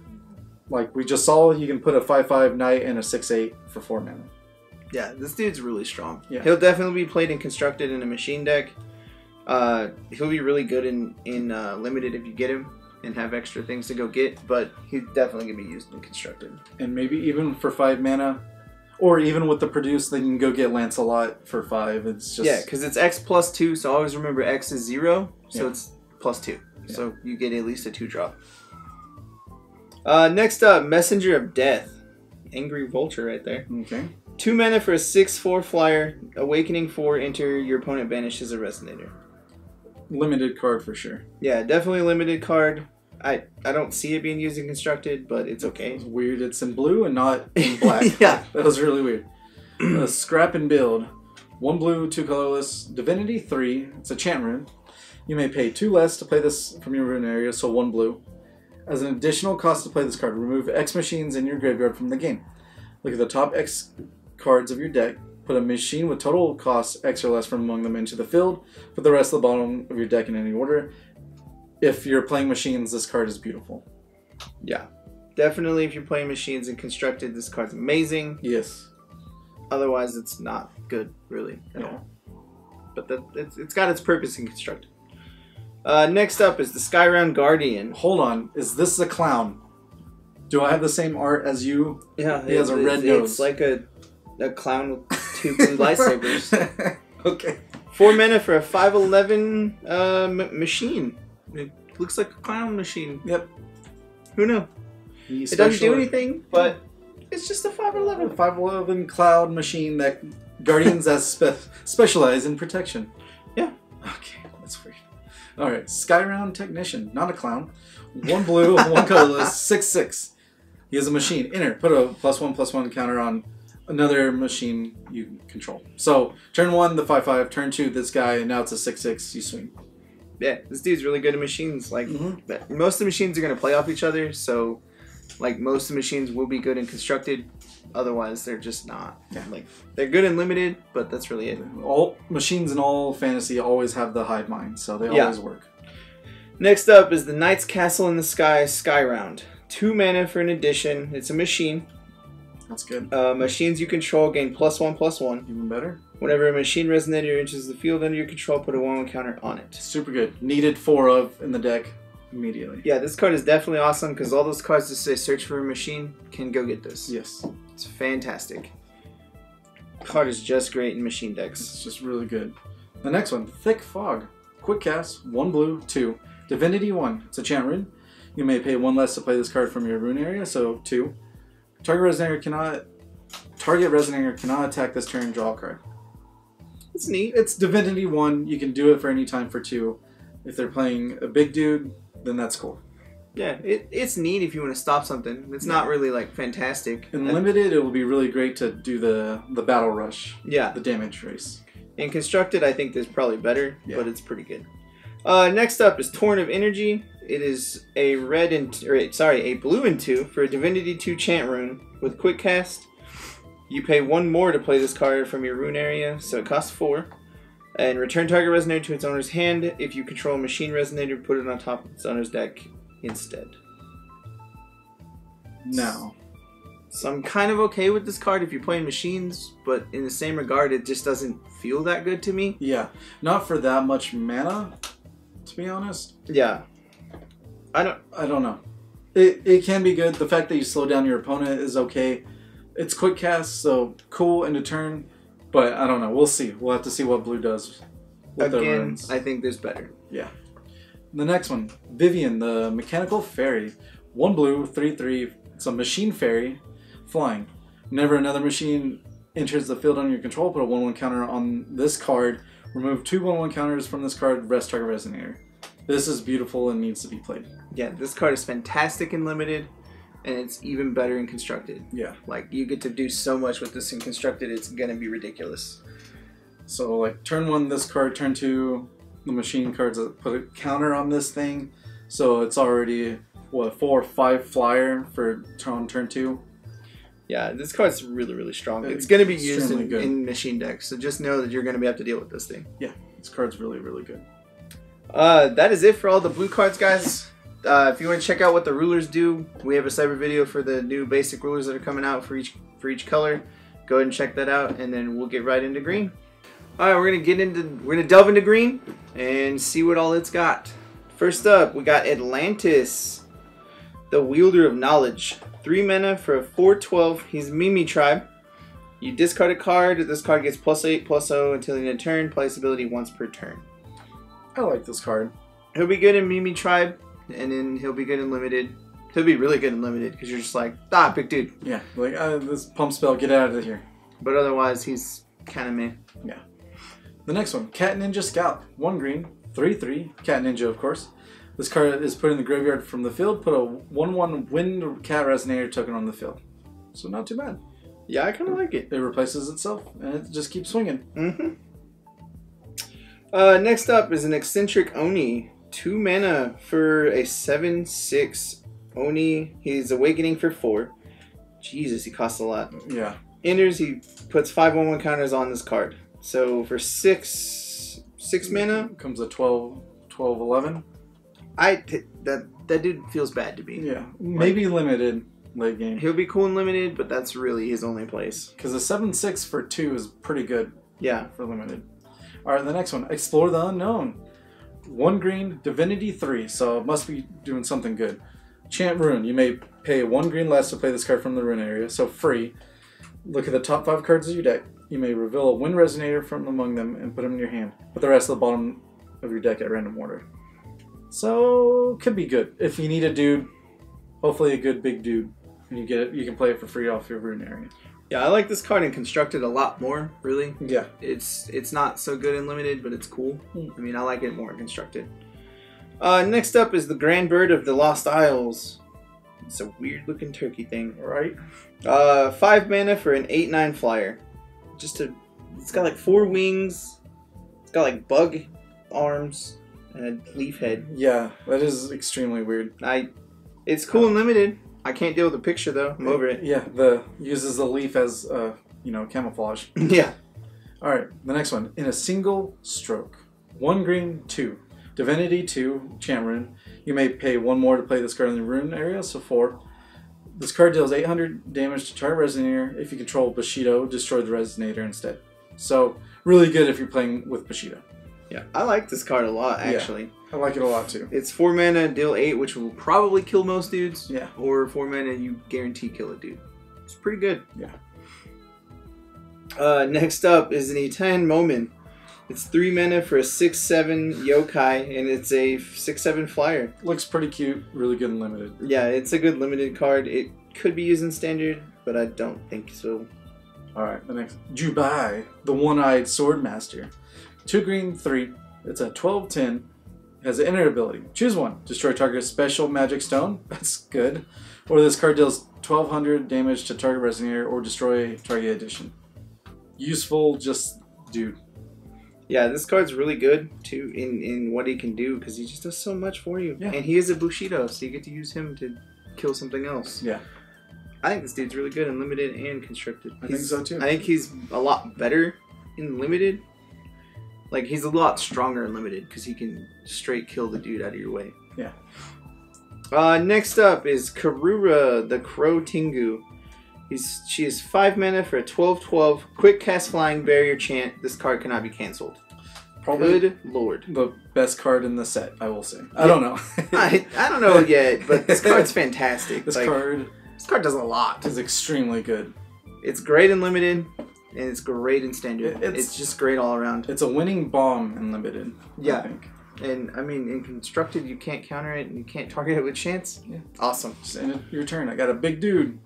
Like we just saw, you can put a 5/5 Knight and a 6/8 for 4 mana. Yeah, this dude's really strong. Yeah. He'll definitely be played and constructed in a machine deck. He'll be really good in limited if you get him. and have extra things to go get, but he's definitely going to be used in Constructed. And maybe even for 5 mana, or even with the produce, then you can go get Lancelot for 5. It's just... Yeah, because it's X plus 2, so always remember X is 0, so it's plus 2. Yeah. So you get at least a 2-drop. Next up, Messenger of Death. Angry Vulture right there. Okay. 2 mana for a 6/4 flyer. Awakening 4, enter. Your opponent banishes a Resonator. Limited card for sure. Yeah, definitely limited card. I don't see it being used in Constructed, but it's okay. It's weird. It's in blue and not in black. Yeah. That was really weird. Scrap and build. 1 blue, 2 colorless. Divinity 3. It's a chant rune. You may pay 2 less to play this from your rune area, so 1 blue. As an additional cost to play this card, remove X machines in your graveyard from the game. Look at the top X cards of your deck. Put a machine with total cost X or less from among them into the field. Put the rest of the bottom of your deck in any order. If you're playing machines, this card is beautiful. Yeah. Definitely if you're playing machines and Constructed, this card's amazing. Yes. Otherwise, it's not good, really, at all. But it's got its purpose in Constructed. Next up is the Skyround Guardian. Hold on. Is this a clown? Do I have the same art as you? Yeah. He has a red nose. It's like a clown with 2 blue lightsabers. Okay. 4 mana for a 5/11 machine. It looks like a clown machine. Yep. Who knew? It doesn't do anything, but it's just a 5/11. 5/11 cloud machine that Guardians that specialize in protection. Yeah. Okay, that's weird. Alright, Skyround Technician, not a clown. 1 blue, 1 colorless, 6/6. He has a machine. Enter. Put a +1/+1 counter on another machine you control. So, turn 1, the 5/5. Turn 2, this guy, and now it's a 6/6. You swing. Yeah, this dude's really good at machines. Like, most of the machines are going to play off each other, so, like, most of the machines will be good and Constructed. Otherwise, they're just not. Yeah. Like, they're good and limited, but that's really it. All machines in all fantasy always have the hive mind, so they always work. Next up is the Knight's Castle in the Sky Skyround. 2 mana for an addition. It's a machine. That's good. Machines you control gain +1/+1. Even better. Whenever a machine resonator enters the field under your control, put a 1/1 counter on it. Super good. Needed 4 of in the deck immediately. Yeah, this card is definitely awesome because all those cards that say search for a machine can go get this. Yes. It's fantastic. Card is just great in machine decks. It's just really good. The next one, Thick Fog. Quick cast, 1 blue, 2. Divinity 1. It's a chant rune. You may pay 1 less to play this card from your rune area, so 2. Target Resonator cannot attack this turn, draw a card. It's neat. It's Divinity 1. You can do it for any time for 2. If they're playing a big dude, then that's cool. Yeah, it's neat if you want to stop something. It's not really, like, fantastic. In limited, it will be really great to do the battle rush. Yeah. The damage race. In Constructed, I think there's probably better, but it's pretty good. Next up is Torrent of Energy. It is a a blue and 2 for a Divinity 2 chant rune with quick cast. You pay 1 more to play this card from your rune area, so it costs 4. And return target resonator to its owner's hand. If you control a machine resonator, put it on top of its owner's deck instead. No. So I'm kind of okay with this card if you're playing machines, but in the same regard, it just doesn't feel that good to me. Yeah. Not for that much mana, to be honest. Yeah. I don't know. It can be good. The fact that you slow down your opponent is okay. It's quick cast, so cool into turn. But I don't know. We'll see. We'll have to see what blue does with their runes. I think there's better. Yeah. The next one, Vivian, the Mechanical Fairy. 1 blue, 3/3. It's a machine fairy, flying. Whenever another machine enters the field under your control, put a 1/1 counter on this card. Remove 2 1/1 counters from this card. Rest target resonator. This is beautiful and needs to be played. Yeah, this card is fantastic in limited, and it's even better in Constructed. Yeah. Like, you get to do so much with this in Constructed, it's gonna be ridiculous. So, like, turn 1, this card. Turn 2, the machine cards that put a counter on this thing. So it's already, what, 4 or 5 flyer for on turn 2? Yeah, this card's really, really strong. It's going to be used in machine decks, so just know that you're going to have to deal with this thing. Yeah, this card's really, really good. That is it for all the blue cards, guys. If you want to check out what the rulers do, we have a separate video for the new basic rulers that are coming out for each color. Go ahead and check that out, and then we'll get right into green. All right, we're gonna delve into green and see what all it's got. First up, we got Atlantis, the Wielder of Knowledge. 3 mana for a 4/12. He's Mimi Tribe. You discard a card. This card gets +8/+0 until the end of turn. Play this ability once per turn. I like this card. He'll be good in Mimi Tribe, and then he'll be good in Limited. He'll be really good in Limited because you're just like, big dude. Yeah, like this pump spell, get out of here. But otherwise, he's kind of meh. Yeah. The next one, Cat Ninja Scout. 1 green, 3/3. Cat Ninja, of course. This card is put in the graveyard from the field. Put a 1/1 Wind Cat Resonator token on the field. So not too bad. Yeah, I kind of like it. It replaces itself, and it just keeps swinging. Next up is an Eccentric Oni. 2 mana for a 7/6 Oni. He's Awakening for 4. Jesus, he costs a lot. Yeah. Enters, he puts 5/1/1 counters on this card. So for 6 mana, Comes a 12/11. That dude feels bad to me. Yeah. Maybe limited late game. He'll be cool in Limited, but that's really his only place. Because a 7/6 for 2 is pretty good. Yeah. For limited. Alright, the next one. Explore the Unknown. 1 green, Divinity 3, so it must be doing something good. Chant Rune. You may pay 1 green less to play this card from the Rune area, so free. Look at the top 5 cards of your deck. You may reveal a Wind Resonator from among them and put them in your hand. Put the rest at the bottom of your deck at random order. So, could be good. If you need a dude, hopefully a good big dude, and you get it, you can play it for free off your Rune area. Yeah, I like this card in Constructed a lot more, really. Yeah. It's not so good in Limited, but it's cool. I mean, I like it more in Constructed. Next up is the Grand Bird of the Lost Isles. It's a weird looking turkey thing. Right? 5 mana for an 8/9 flyer. It's got like 4 wings. It's got like bug arms and a leaf head. Yeah, that is extremely weird. It's cool and limited. I can't deal with the picture though. I'm over it. Yeah, uses the leaf as camouflage. Yeah. All right, the next one. In a single stroke, 1 green, 2 Divinity 2 Chant Rune. You may pay 1 more to play this card in the Rune area, so 4. This card deals 800 damage to target Resonator. If you control Bushido, destroy the Resonator instead. So, really good if you're playing with Bushido. Yeah, I like this card a lot, actually. Yeah, I like it a lot, too. It's 4 mana, deal 8, which will probably kill most dudes. Yeah. Or 4 mana, you guarantee kill a dude. It's pretty good. Yeah. Next up is an Etan Moment. It's 3 mana for a 6/7 yokai, and it's a 6/7 flyer. Looks pretty cute, really good and limited. Yeah, it's a good limited card. It could be used in standard, but I don't think so. Alright, the next. Jubai, the One-Eyed Sword Master. 2 green, 3. It's a 12/10. It has an enter ability. Choose 1. Destroy target special magic stone. That's good. Or this card deals 1200 damage to target Resonator or destroy target addition. Useful, just dude. Yeah, this card's really good too in what he can do because he just does so much for you. Yeah. And he is a Bushido, so you get to use him to kill something else. Yeah. I think this dude's really good in Limited and Constructed. I think so too. I think he's a lot better in Limited. Like, he's a lot stronger in Limited because he can straight kill the dude out of your way. Yeah. Next up is Karura, the Crow Tengu. She is 5 mana for a 12/12. Quick cast flying barrier chant. This card cannot be cancelled. Probably Good lord. the best card in the set, I will say. I don't know. I don't know yet, but this card's fantastic. This card does a lot. is extremely good. It's great in Limited, and it's great in Standard. It's just great all around. It's a winning bomb in Limited, Yeah. I think. And, I mean, in Constructed, you can't counter it, and you can't target it with chance. Yeah. Awesome. Just end it your turn. I got a big dude.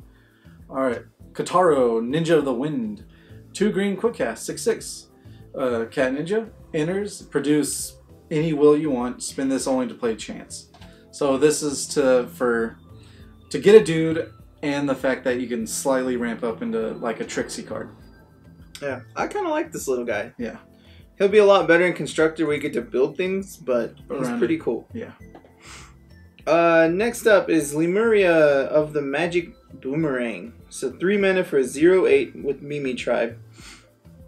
Alright. Kataro, Ninja of the Wind. 2 green, quick cast, 6/6. Cat Ninja. Enters, produce any will you want. Spend this only to play chance. So this is to get a dude, and the fact that you can slightly ramp up into like a Trixie card. Yeah. I kind of like this little guy. Yeah. He'll be a lot better in Constructed where you get to build things, but he's pretty cool. Yeah. Next up is Lemuria of the Magic Boomerang. So 3 mana for a 0/8 with Mimi Tribe.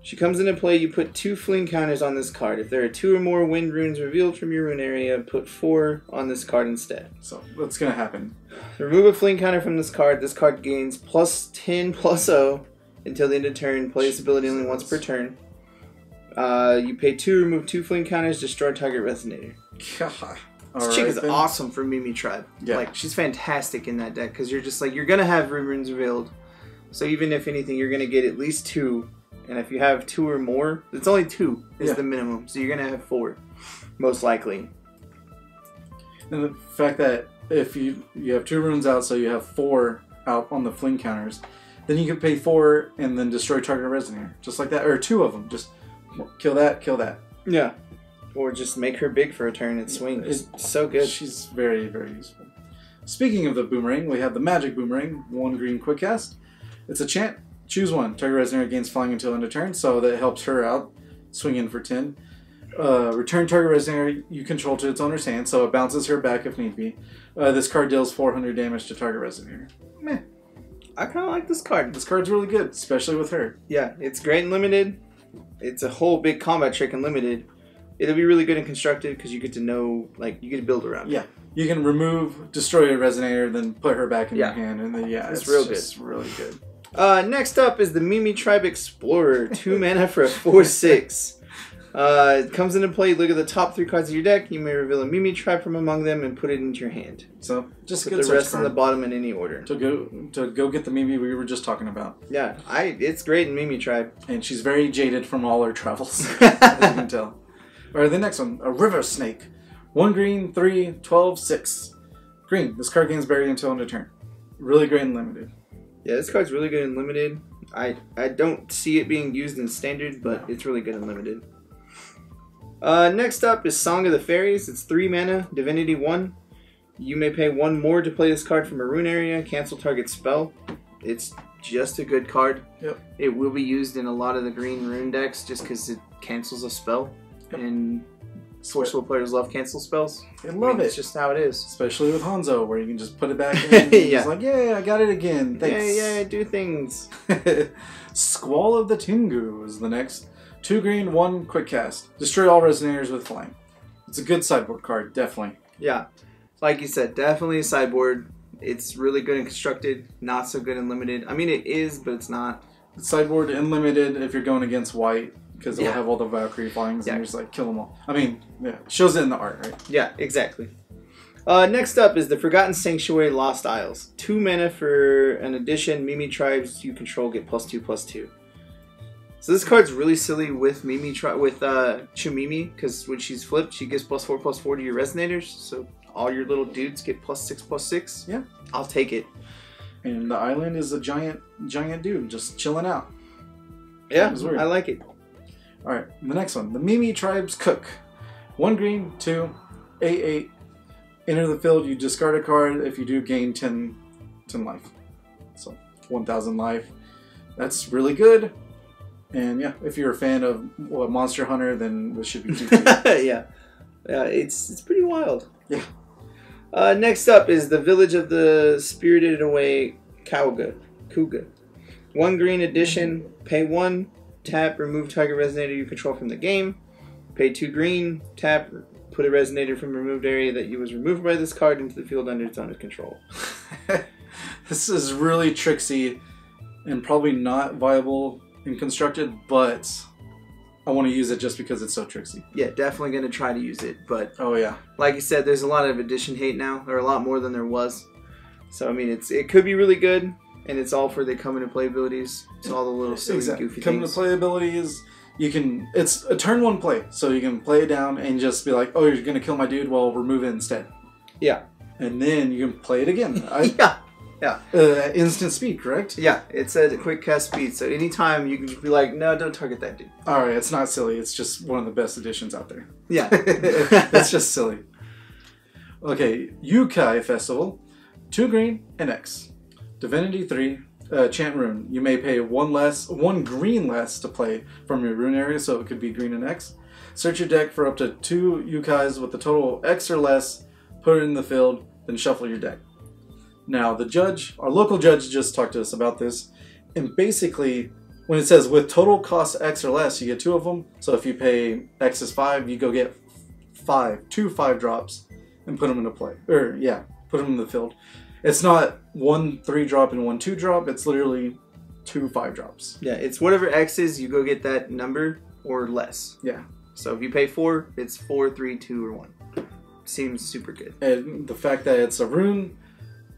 She comes into play, you put 2 fling counters on this card. If there are 2 or more wind runes revealed from your rune area, put 4 on this card instead. So what's going to happen? Remove a fling counter from this card. This card gains +10/+0 until the end of turn. Play this ability only once per turn. You pay 2, remove 2 fling counters, destroy target Resonator. God. This chick is awesome for Mimi Tribe. Yeah. Like, she's fantastic in that deck because you're just like, you're going to have Runes revealed. So even if anything, you're going to get at least 2. And if you have 2 or more, it's only 2 is the minimum. So you're going to have 4, most likely. And the fact that if you have 2 runes out, so you have 4 out on the fling counters, then you can pay 4 and then destroy target Resonator. Just like that. Or 2 of them. Just kill that, kill that. Yeah. Or just make her big for a turn and swing. It's so good. She's very, very useful. Speaking of the boomerang, we have the magic boomerang, 1 green quick cast. It's a chant. Choose 1. Target Resonator gains flying until end of turn, so that helps her out. Swing in for 10. Return target Resonator you control to its owner's hand, so it bounces her back if need be. This card deals 400 damage to target Resonator. Meh. I kind of like this card. This card's really good, especially with her. Yeah, it's great in limited. It's a whole big combat trick in limited. It'll be really good and constructed because you get to know, like, you get to build around it. Yeah. You can destroy a Resonator, then put her back in your hand, and then, it's real good. It's really good. Next up is the Mimi Tribe Explorer. 2 mana for a 4/6. It comes into play. Look at the top 3 cards of your deck. You may reveal a Mimi Tribe from among them and put it into your hand. So just put the rest on the bottom in any order. To go get the Mimi we were just talking about. Yeah, it's great in Mimi Tribe. And she's very jaded from all her travels, as you can tell. Alright, the next one, a River Snake. 1 green, 3, 12, 6. Green, this card gains buried until end of turn. Really great and limited. Yeah, this card's really good in limited. I don't see it being used in standard, but it's really good in limited. Next up is Song of the Fairies. It's 3 mana, Divinity 1. You may pay 1 more to play this card from a rune area, cancel target spell. It's just a good card. Yep. It will be used in a lot of the green rune decks just because it cancels a spell. Yep. And Forceful players love cancel spells. They love it. It's just how it is. Especially with Hanzo, where you can just put it back in and it's like, yay, I got it again. Thanks. Yeah, do things. Squall of the Tengu is the next. 2 green, 1 quick cast. Destroy all Resonators with Flame. It's a good sideboard card, definitely. Yeah. Like you said, definitely a sideboard. It's really good and constructed. Not so good and limited. I mean, it is, but it's not. Sideboard and limited if you're going against white. Because it'll have all the Valkyrie flyings and you're just like, kill them all. I mean, yeah, shows it in the art, right? Yeah, exactly. Next up is the Forgotten Sanctuary Lost Isles. 2 mana for an addition. Mimi tribes you control get +2/+2. So this card's really silly with Chumimi, because when she's flipped, she gets +4/+4 to your Resonators. So all your little dudes get +6/+6. Yeah. I'll take it. And the island is a giant dude just chilling out. Yeah, I like it. Alright, the next one. The Mimi Tribe's Cook. 1 green, 2, 8/8. Enter the field, you discard a card. If you do, gain 10 life. So, 1,000 life. That's really good. And yeah, if you're a fan of Monster Hunter, then this should be too good. Yeah, it's pretty wild. Yeah. Next up is the Village of the Spirited Away Kuga. 1 green addition, pay 1. Tap, remove target Resonator you control from the game. Pay 2 green, tap, put a Resonator from a removed area that you was removed by this card into the field under its owner's control. This is really tricksy and probably not viable and constructed, but I want to use it just because it's so tricksy. Yeah, definitely going to try to use it, but oh yeah, like you said, there's a lot of addition hate now, or a lot more than there was. So I mean, it could be really good. And it's all for the come into play abilities. It's all the little silly, goofy come things. Come into play abilities, it's a turn 1 play. So you can play it down and just be like, oh, you're going to kill my dude, well, remove it instead. Yeah. And then you can play it again. Yeah. Instant speed, correct? Yeah, it's a quick cast speed. So anytime you can just be like, no, don't target that dude. Alright, it's not silly. It's just one of the best additions out there. Yeah. It's just silly. Okay, Yukai Festival. 2 green and X. Divinity 3, chant rune. You may pay 1 green less to play from your rune area, so it could be green and X. Search your deck for up to 2 Yukais with the total X or less, put it in the field, then shuffle your deck. Now, our local judge just talked to us about this, and basically, when it says with total cost X or less, you get 2 of them. So if you pay X is 5, you go get 2 5-drops and put them into play. Or, yeah, put them in the field. It's not 1 3-drop and 1 2-drop. It's literally 2 5-drops. Yeah, it's whatever X is, you go get that number or less. Yeah. So if you pay 4, it's 4, 3, 2, or 1. seems super good. And the fact that it's a rune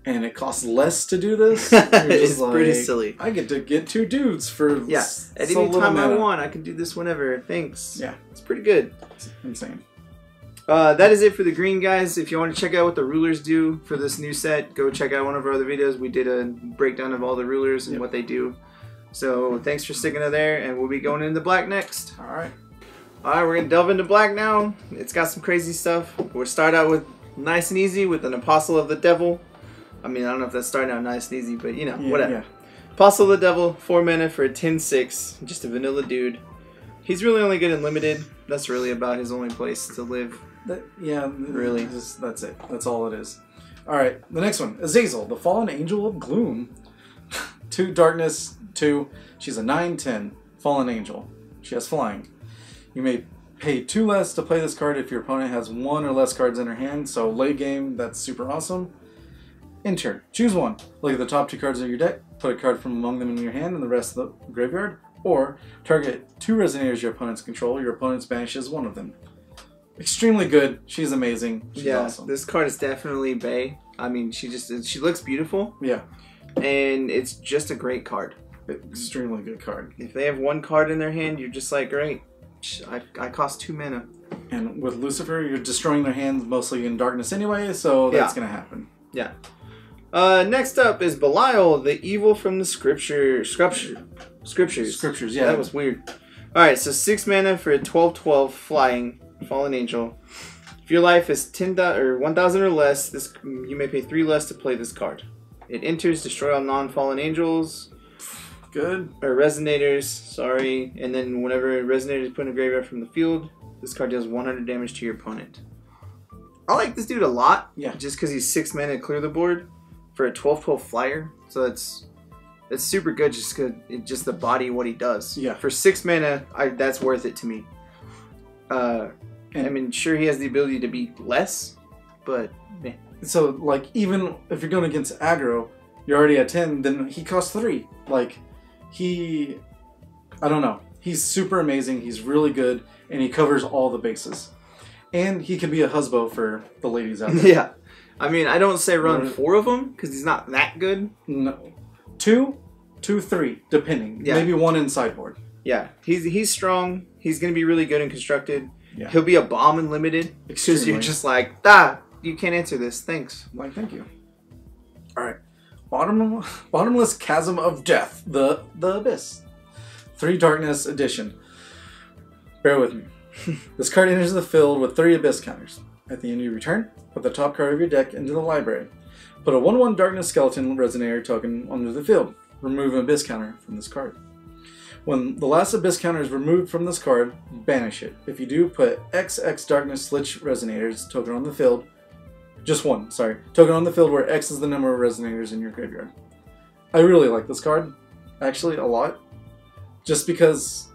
and it costs less to do this, you're just it's like, pretty silly. I get to get 2 dudes for At any so little time I mana. want, I can do this whenever. Thanks. Yeah. It's pretty good. It's insane. That is it for the green guys. If you want to check out what the rulers do for this new set, go check out one of our other videos. We did a breakdown of all the rulers and what they do. So thanks for sticking to there, and we'll be going into black next. Alright. Alright, we're going to delve into black now. It's got some crazy stuff. We'll start out with nice and easy with an Apostle of the Devil. I mean, I don't know if that's starting out nice and easy, but you know, whatever. Yeah. Apostle of the Devil, 4 mana for a 10/6. Just a vanilla dude. He's really only good in limited. That's really about his only place to live. Really. That's it. That's all it is. Alright, the next one. Azazel, the Fallen Angel of Gloom. 2 darkness, 2. She's a 9/10 Fallen Angel. She has flying. You may pay 2 less to play this card if your opponent has 1 or less cards in her hand, so late game, that's super awesome. Enter. Choose one. Look at the top 2 cards of your deck, put a card from among them in your hand and the rest of the graveyard, or target 2 Resonators your opponents control, your opponent banishes 1 of them. Extremely good. She's amazing. She's awesome. This card is definitely bae. I mean, she looks beautiful. Yeah. And it's just a great card. Extremely good card. If they have 1 card in their hand, you're just like, great. I cost 2 mana. And with Lucifer, you're destroying their hands mostly in darkness anyway, so that's going to happen. Yeah. Next up is Belial, the evil from the scriptures. Scriptures, yeah. That was weird. Alright, so 6 mana for a 12/12 flying Fallen Angel. If your life is 10,000 or 1,000 or less, you may pay 3 less to play this card. It enters, destroy all non-fallen angels. Good. Or resonators, sorry. And then whenever a resonator is put in a graveyard from the field, this card deals 100 damage to your opponent. I like this dude a lot. Yeah. Just because he's 6 mana to clear the board for a 12/12 flyer. So it's super good just the body what he does. Yeah. For 6 mana, that's worth it to me. I mean, sure he has the ability to be less, but man. So like even if you're going against aggro, you're already at 10, then he costs 3. Like I don't know. He's super amazing. He's really good, and he covers all the bases. And he can be a husband for the ladies out there. Yeah. I mean, I don't say run 4 of them, because he's not that good. No. 2, 3, depending. Yeah. Maybe 1 in sideboard. Yeah. He's strong. He's going to be really good and constructed. Yeah. He'll be a bomb in limited. Because you're just like, you can't answer this. Thanks. Like, thank you. Alright. Bottomless Chasm of Death. The Abyss. 3 darkness edition. Bear with me. This card enters the field with 3 Abyss counters. At the end of your turn, put the top card of your deck into the library. Put a 1/1 Darkness Skeleton Resonator token onto the field. Remove an Abyss counter from this card. When the last Abyss counter is removed from this card, banish it. If you do, put XX Darkness Lich Resonators token on the field. Just 1, sorry. Token on the field where X is the number of Resonators in your graveyard. I really like this card. Actually, a lot. Just because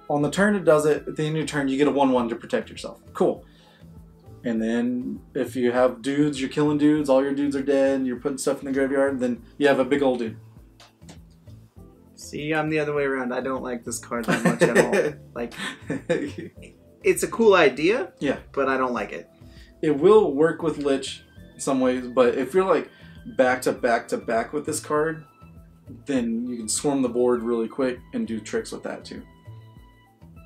on the turn it does it, at the end of your turn you get a 1/1 to protect yourself. Cool. And then if you have dudes, you're killing dudes, all your dudes are dead, you're putting stuff in the graveyard, then you have a big old dude. See, I'm the other way around. I don't like this card that much at all. Like, it's a cool idea, yeah, but I don't like it. It will work with Lich in some ways, but if you're like back to back with this card, then you can swarm the board really quick and do tricks with that too.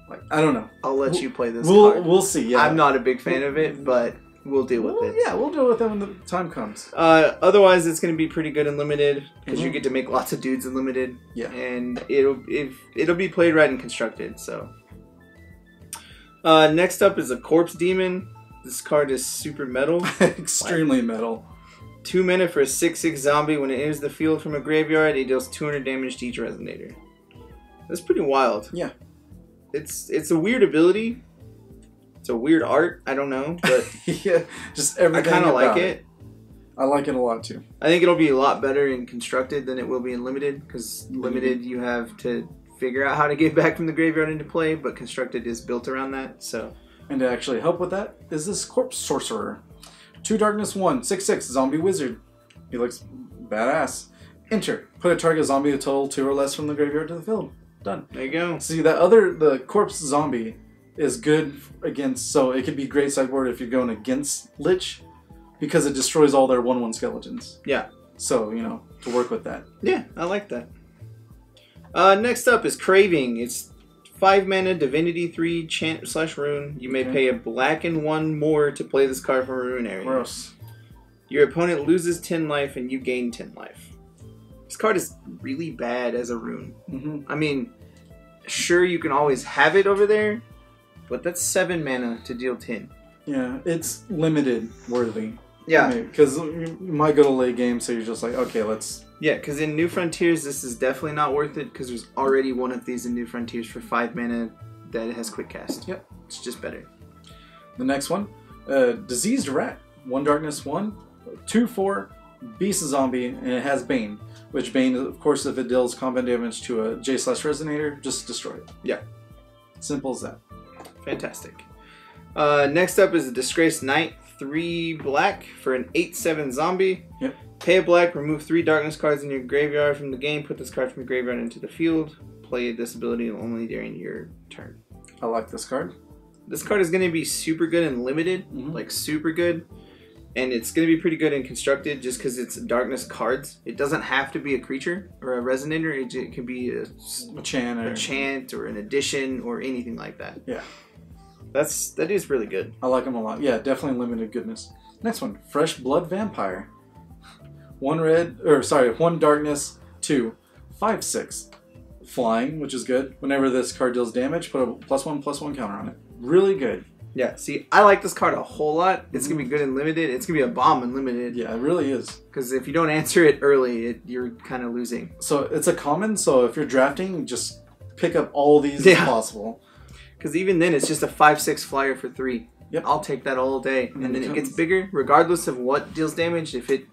Like, I don't know. I'll let you play this card. We'll see, yeah. I'm not a big fan of it, but we'll deal with it. Yeah, we'll deal with it when the time comes. Otherwise, it's going to be pretty good in limited, because you get to make lots of dudes in limited. Yeah. And it'll be played right and constructed, so. Next up is a Corpse Demon. This card is super metal. Extremely metal. 2 mana for a 6/6 zombie. When it enters the field from a graveyard, it deals 200 damage to each resonator. That's pretty wild. Yeah. It's a weird ability. It's a weird art. I don't know, but yeah, just everything. I kind of like it. I like it a lot too. I think it'll be a lot better in constructed than it will be in limited, because limited you have to figure out how to get back from the graveyard into play, but constructed is built around that. So. And to actually help with that is this Corpse Sorcerer. 2 darkness 1, 6/6 zombie wizard. He looks badass. Enter. Put a target zombie a total 2 or less from the graveyard to the field. Done. There you go. See, the corpse zombie is good against, so it could be great sideboard if you're going against Lich, because it destroys all their 1/1 skeletons. Yeah. So, you know, to work with that. Yeah, I like that. Next up is Craving. It's 5 mana, Divinity 3, Chant/Rune. You may pay a black and 1 more to play this card from a rune area. Gross. Your opponent loses 10 life and you gain 10 life. This card is really bad as a rune. I mean, sure, you can always have it over there, but that's 7 mana to deal 10. Yeah, it's limited worthy. Yeah. Because you might go to late game, so you're just like, okay, let's... Yeah, because in New Frontiers, this is definitely not worth it, because there's already one of these in New Frontiers for 5 mana that has Quick Cast. Yep. It's just better. The next one, Diseased Rat. 1 darkness, 1, 2/4, beast zombie, and it has Bane. Which Bane, of course, if it deals combat damage to a J/Resonator, just destroy it. Yeah. Simple as that. Fantastic. Next up is a Disgraced Knight. 3 black for an 8/7 zombie. Yep. Pay a black, remove 3 darkness cards in your graveyard from the game, put this card from your graveyard into the field. Play this ability only during your turn. I like this card. This card is going to be super good and limited, like super good. And it's going to be pretty good and constructed just because it's darkness cards. It doesn't have to be a creature or a resonator. It can be a chant or an addition or anything like that. Yeah. That is really good. I like them a lot. Yeah, definitely limited goodness. Next one, Fresh Blood Vampire. 1 darkness, 2, 5/6. Flying, which is good. Whenever this card deals damage, put a +1/+1 counter on it. Really good. Yeah, see, I like this card a whole lot. It's going to be good and limited. It's going to be a bomb and limited. Yeah, it really is. Because if you don't answer it early, you're kind of losing. So it's a common, so if you're drafting, just pick up all these as possible. Because even then, it's just a 5/6 flyer for 3. Yep. I'll take that all day. And then it gets bigger, regardless of what deals damage. If it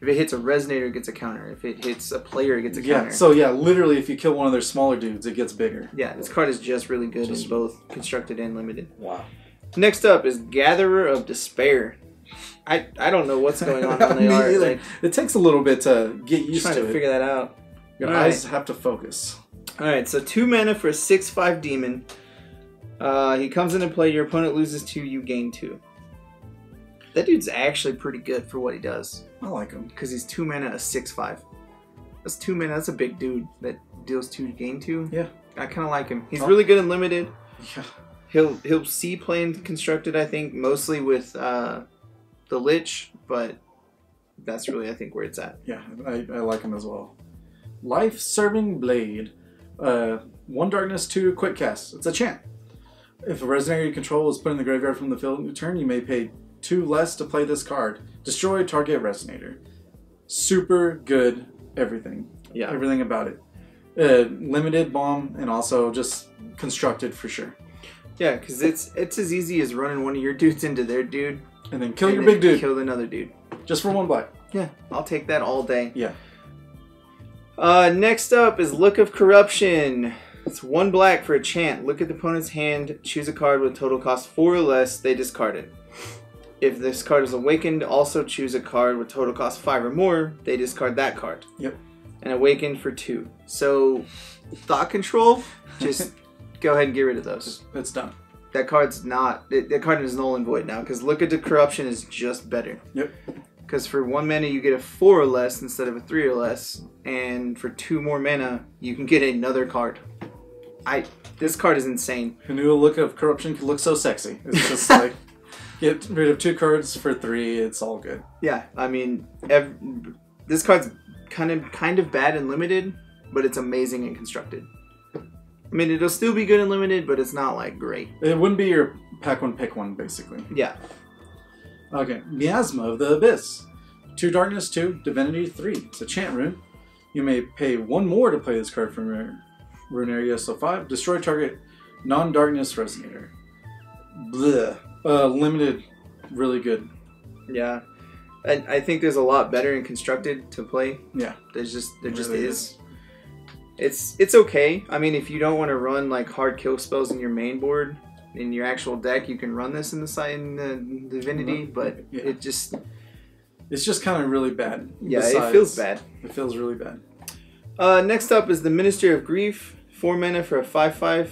hits a resonator, it gets a counter. If it hits a player, it gets a counter. Yeah, so yeah, literally, if you kill one of their smaller dudes, it gets bigger. Yeah, this card is just really good in both constructed and limited. Wow. Next up is Gatherer of Despair. I don't know what's going on when they are. Like, it takes a little bit to get used to it. Trying to figure that out. Your eyes have to focus. Alright, so 2 mana for a 6/5 demon. He comes into play, your opponent loses 2, you gain 2. That dude's actually pretty good for what he does. I like him. Because he's 2 mana, a 6/5. That's 2 mana, that's a big dude that deals 2, gain 2. Yeah. I kind of like him. He's really good and limited. Yeah. He'll see playing constructed, I think, mostly with the Lich, but that's really, I think, where it's at. Yeah, I like him as well. Life-Serving Blade. 1 darkness, 2 quick cast. It's a chant. If a resonator you control is put in the graveyard from the field in your turn, you may pay 2 less to play this card. Destroy target resonator. Super good everything. Yeah. Everything about it. Limited bomb and also just constructed for sure. Yeah, because it's as easy as running one of your dudes into their dude. And then kill your big dude. Kill another dude. Just for 1 black. Yeah, I'll take that all day. Yeah. Next up is Look of Corruption. It's 1 black for a chant. Look at the opponent's hand, choose a card with total cost 4 or less, they discard it. If this card is awakened, also choose a card with total cost 5 or more, they discard that card. Yep. And awakened for 2. So, Thought Control, just go ahead and get rid of those. It's done. That card's not... That card is null and void now, because Look at the Corruption is just better. Yep. Because for 1 mana, you get a 4 or less instead of a 3 or less. And for 2 more mana, you can get another card. This card is insane. Who knew a Look of Corruption could look so sexy? It's just like, get rid of 2 cards for 3, it's all good. Yeah, I mean, this card's kind of bad and limited, but it's amazing and constructed. I mean, it'll still be good and limited, but it's not, like, great. It wouldn't be your pack one, pick one, basically. Yeah. Okay, Miasma of the Abyss. 2 darkness, 2, divinity 3. It's a chant rune. You may pay 1 more to play this card from your rune area, so 5. Destroy target non-darkness resonator. Bleh. Limited, really good. Yeah. I think there's a lot better and constructed to play. Yeah. There just is. It's okay. I mean, if you don't want to run like hard kill spells in your main board, in your actual deck, you can run this in the Divinity, but yeah. it's just kind of really bad. Yeah, it feels bad. It feels really bad. Next up is the Minister of Grief. 4 mana for a 5/5.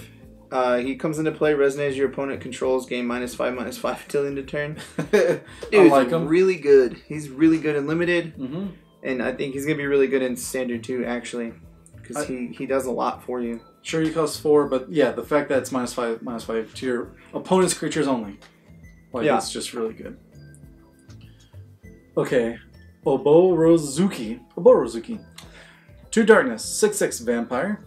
He comes into play, resonates your opponent controls, gain -5/-5 until end of turn. I Dude, like him. really good. He's really good in limited, Mm-hmm. and I think he's gonna be really good in standard too, actually, because he does a lot for you. Sure, he costs 4, but yeah, the fact that it's -5/-5 to your opponent's creatures only, like it's just really good. Okay, Oborozuki. 2 darkness, 6/6 vampire.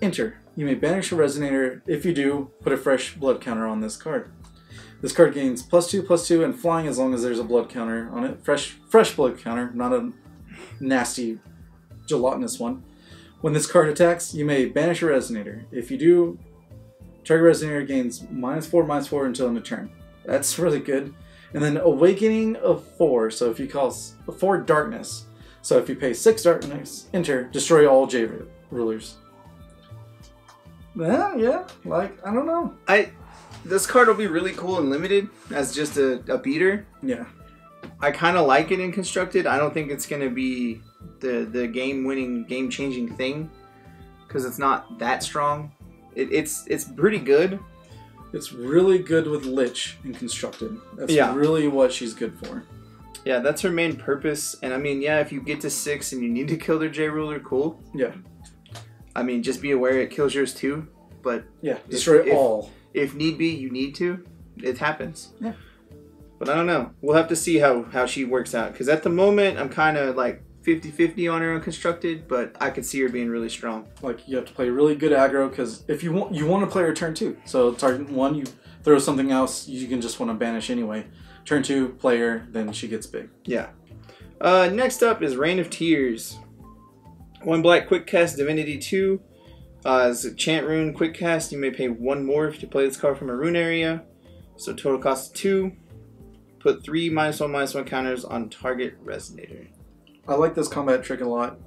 Enter. You may banish a resonator. If you do, put a fresh blood counter on this card. This card gains +2/+2 and flying as long as there's a blood counter on it. Fresh blood counter, not a nasty gelatinous one. When this card attacks, you may banish a resonator. If you do, target resonator gains -4/-4 until end of turn. That's really good. And then Awakening of 4. So if you call 4 darkness. So if you pay 6 darkness, enter, destroy all J rulers. Yeah, like, I don't know. This card will be really cool and limited as just a beater. Yeah. I kind of like it in constructed. I don't think it's going to be the game-winning, game-changing thing because it's not that strong. It's pretty good. It's really good with Lich in constructed. That's really what she's good for. Yeah, that's her main purpose. And I mean, yeah, if you get to 6 and you need to kill their J-Ruler, cool. Yeah. I mean, just be aware it kills yours too. But yeah, destroy all. If need be, you need to. It happens. Yeah. But I don't know. We'll have to see how she works out. Because at the moment, I'm kind of like 50-50 on her on constructed, but I could see her being really strong. Like, you have to play really good aggro, because if you want to play her turn 2. So target 1, you throw something else, you can just want to banish anyway. Turn 2, play her, then she gets big. Yeah. Next up is Reign of Tears. 1 black, quick cast, Divinity 2. As a chant rune, quick cast, you may pay 1 more if you play this card from a rune area. So total cost 2. Put 3 -1/-1 counters on target resonator. I like this combat trick a lot.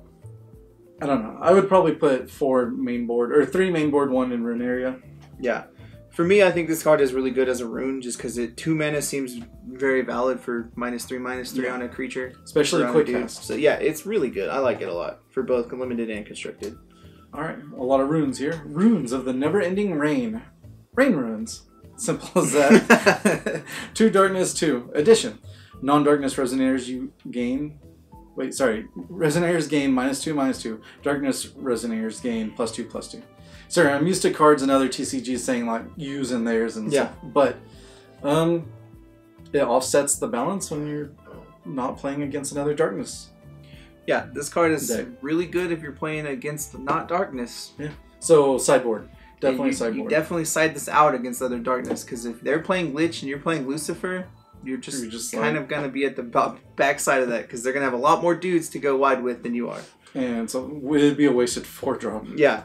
I don't know. I would probably put 4 main board, or 3 main board, 1 in rune area. Yeah. For me, I think this card is really good as a rune, just because 2 mana seems very valid for -3/-3 on a creature. Especially quick cast. So yeah, it's really good. I like it a lot for both limited and constructed. Alright, a lot of runes here. Runes of the never-ending rain. Rain runes. Simple as that. 2 darkness, 2. Addition. Non-darkness resonators you gain... Wait, sorry. Resonators gain -2/-2. Darkness resonators gain +2/+2. Sorry, I'm used to cards and other TCGs saying like use in theirs and stuff. But it offsets the balance when you're not playing against another darkness. Yeah, this card is really good if you're playing against not darkness. Yeah. So sideboard. Definitely sideboard. You definitely side this out against other darkness, because if they're playing Lich and you're playing Lucifer, you're just kind of going to be at the backside of that, because they're going to have a lot more dudes to go wide with than you are. And so it'd be a wasted 4-drop. Yeah.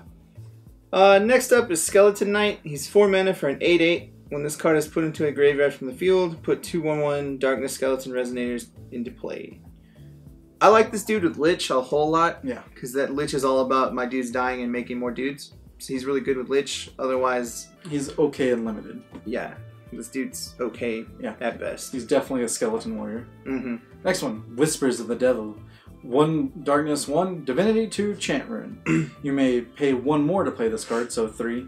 Next up is Skeleton Knight. He's 4 mana for an 8/8. When this card is put into a graveyard from the field, put 2 1/1 Darkness Skeleton Resonators into play. I like this dude with Lich a whole lot. Yeah. Because that Lich is all about my dudes dying and making more dudes. So he's really good with Lich. Otherwise... he's okay and limited. Yeah. This dude's okay at best. He's definitely a skeleton warrior. Mm-hmm. Next one. Whispers of the Devil. 1 darkness, 1 divinity, 2 chant rune. You may pay 1 more to play this card, so 3.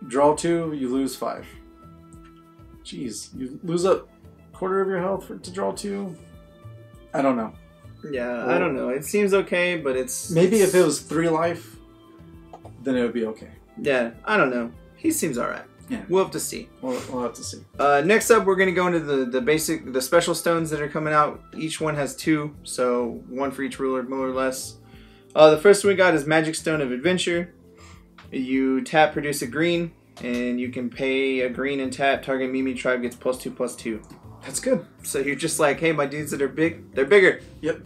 Draw 2, you lose 5. Jeez. You lose a quarter of your health to draw 2? I don't know. Yeah, I don't know. It seems okay, but it's... maybe if it was 3 life, then it would be okay. Yeah, I don't know. He seems alright. Yeah. We'll have to see. We'll have to see. Next up, we're going to go into the special stones that are coming out. Each one has 2, so 1 for each ruler, more or less. The first one we got is Magic Stone of Adventure. You tap, produce a green, and you can pay a green and tap. Target Mimi tribe gets +2/+2. That's good. So you're just like, hey, my dudes that are big, they're bigger. Yep.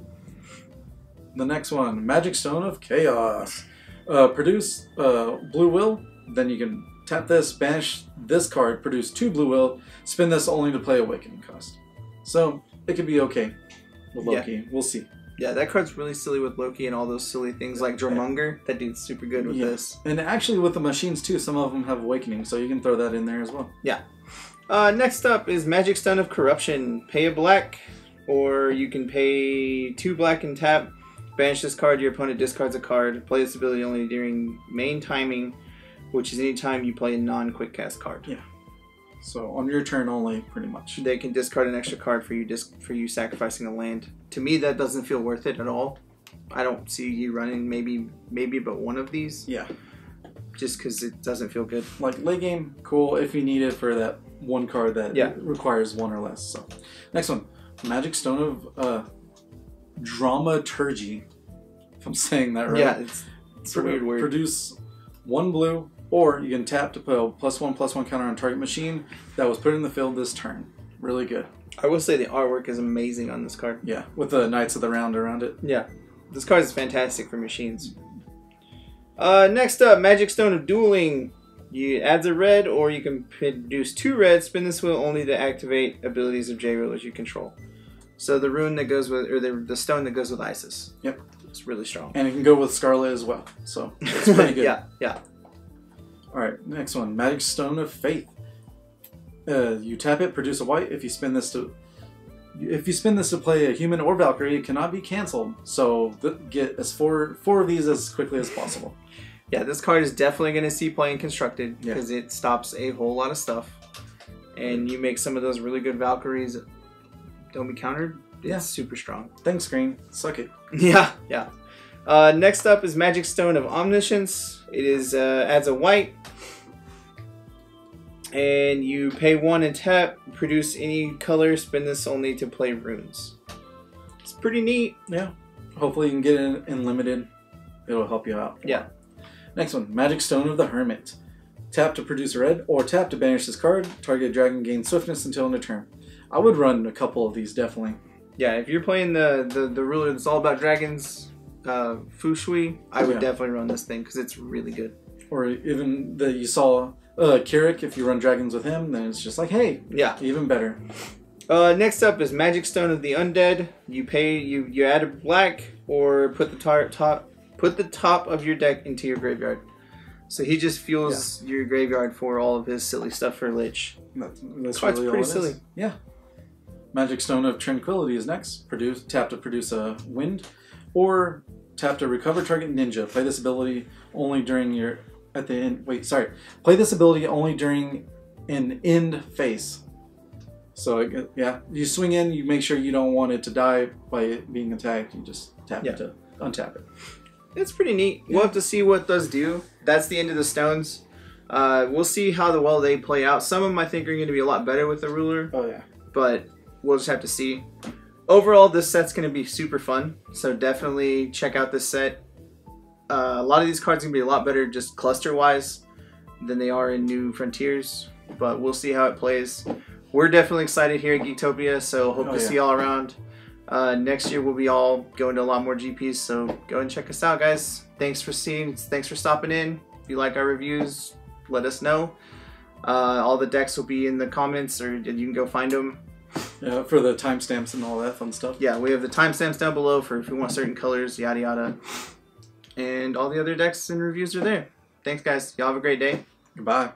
The next one, Magic Stone of Chaos. Produce blue will, then you can tap this, banish this card, produce 2 blue will, spin this only to play Awakening cost. So it could be okay with Loki. Yeah. We'll see. Yeah, that card's really silly with Loki and all those silly things like Dromonger. That dude's super good with this. And actually with the machines too, some of them have Awakening, so you can throw that in there as well. Yeah. Next up is Magic Stone of Corruption. Pay a black, or you can pay 2 black and tap. Banish this card, your opponent discards a card. Play this ability only during main timing. which is anytime you play a non-quick cast card. Yeah. So on your turn only, pretty much. They can discard an extra card for you sacrificing a land. To me, that doesn't feel worth it at all. I don't see you running maybe but one of these. Yeah. Just because it doesn't feel good. Like late game, cool if you need it for that one card that requires one or less. So next one, Magic Stone of Dramaturgy. If I'm saying that right. Yeah, it's a weird word. Produce 1 blue, or you can tap to put a +1/+1 counter on target machine that was put in the field this turn. Really good. I will say the artwork is amazing on this card. Yeah, with the Knights of the Round around it. Yeah, this card is fantastic for machines. Next up, Magic Stone of Dueling. You adds a red, or you can produce 2 red. Spin this wheel only to activate abilities of J-Rulers you control. So the rune that goes with, or the stone that goes with Isis. Yep. It's really strong. And it can go with Scarlet as well. So it's pretty good. Yeah. Alright, next one. Magic Stone of Faith. You tap it, produce a white. If you spin this to play a human or Valkyrie, it cannot be cancelled. So get as four of these as quickly as possible. Yeah, this card is definitely going to see playing constructed because it stops a whole lot of stuff. And you make some of those really good Valkyries don't be countered. It's super strong. Thanks, Green. Suck it. Yeah. Next up is Magic Stone of Omniscience. It is adds a white. And you pay 1 and tap, produce any color, spin this only to play runes. It's pretty neat. Yeah. Hopefully you can get it in limited. It'll help you out. Yeah. Next one, Magic Stone of the Hermit. Tap to produce a red, or tap to banish this card. Target dragon gains swiftness until end of turn. I would run a couple of these, definitely. Yeah, if you're playing the ruler that's all about dragons, Feng Shui, I would definitely run this thing because it's really good. Or even you saw Kirik, if you run dragons with him, then it's just like, hey, even better. Next up is Magic Stone of the Undead. You add a black, or put the top of your deck into your graveyard. So he just fuels your graveyard for all of his silly stuff for Lich. That's really pretty silly. Yeah. Magic Stone of Tranquility is next. Tap to produce a wind, or tap to recover target ninja. Play this ability only during Play this ability only during an end phase. So you swing in. You make sure you don't want it to die by it being attacked. You just tap it to untap it. It's pretty neat. We'll have to see what those do. That's the end of the stones. We'll see how well they play out. Some of them I think are going to be a lot better with the ruler. Oh yeah. But we'll just have to see. Overall, this set's going to be super fun. So definitely check out this set. A lot of these cards are going to be a lot better just cluster-wise than they are in New Frontiers. But we'll see how it plays. We're definitely excited here at Geektopia, so hope to see y'all around. Next year we'll be all going to a lot more GPs, so go and check us out, guys. Thanks for stopping in. If you like our reviews, let us know. All the decks will be in the comments, or you can go find them. Yeah, for the timestamps and all that fun stuff. Yeah, we have the timestamps down below for if you want certain colors, yada yada. And all the other decks and reviews are there. Thanks, guys. Y'all have a great day. Goodbye.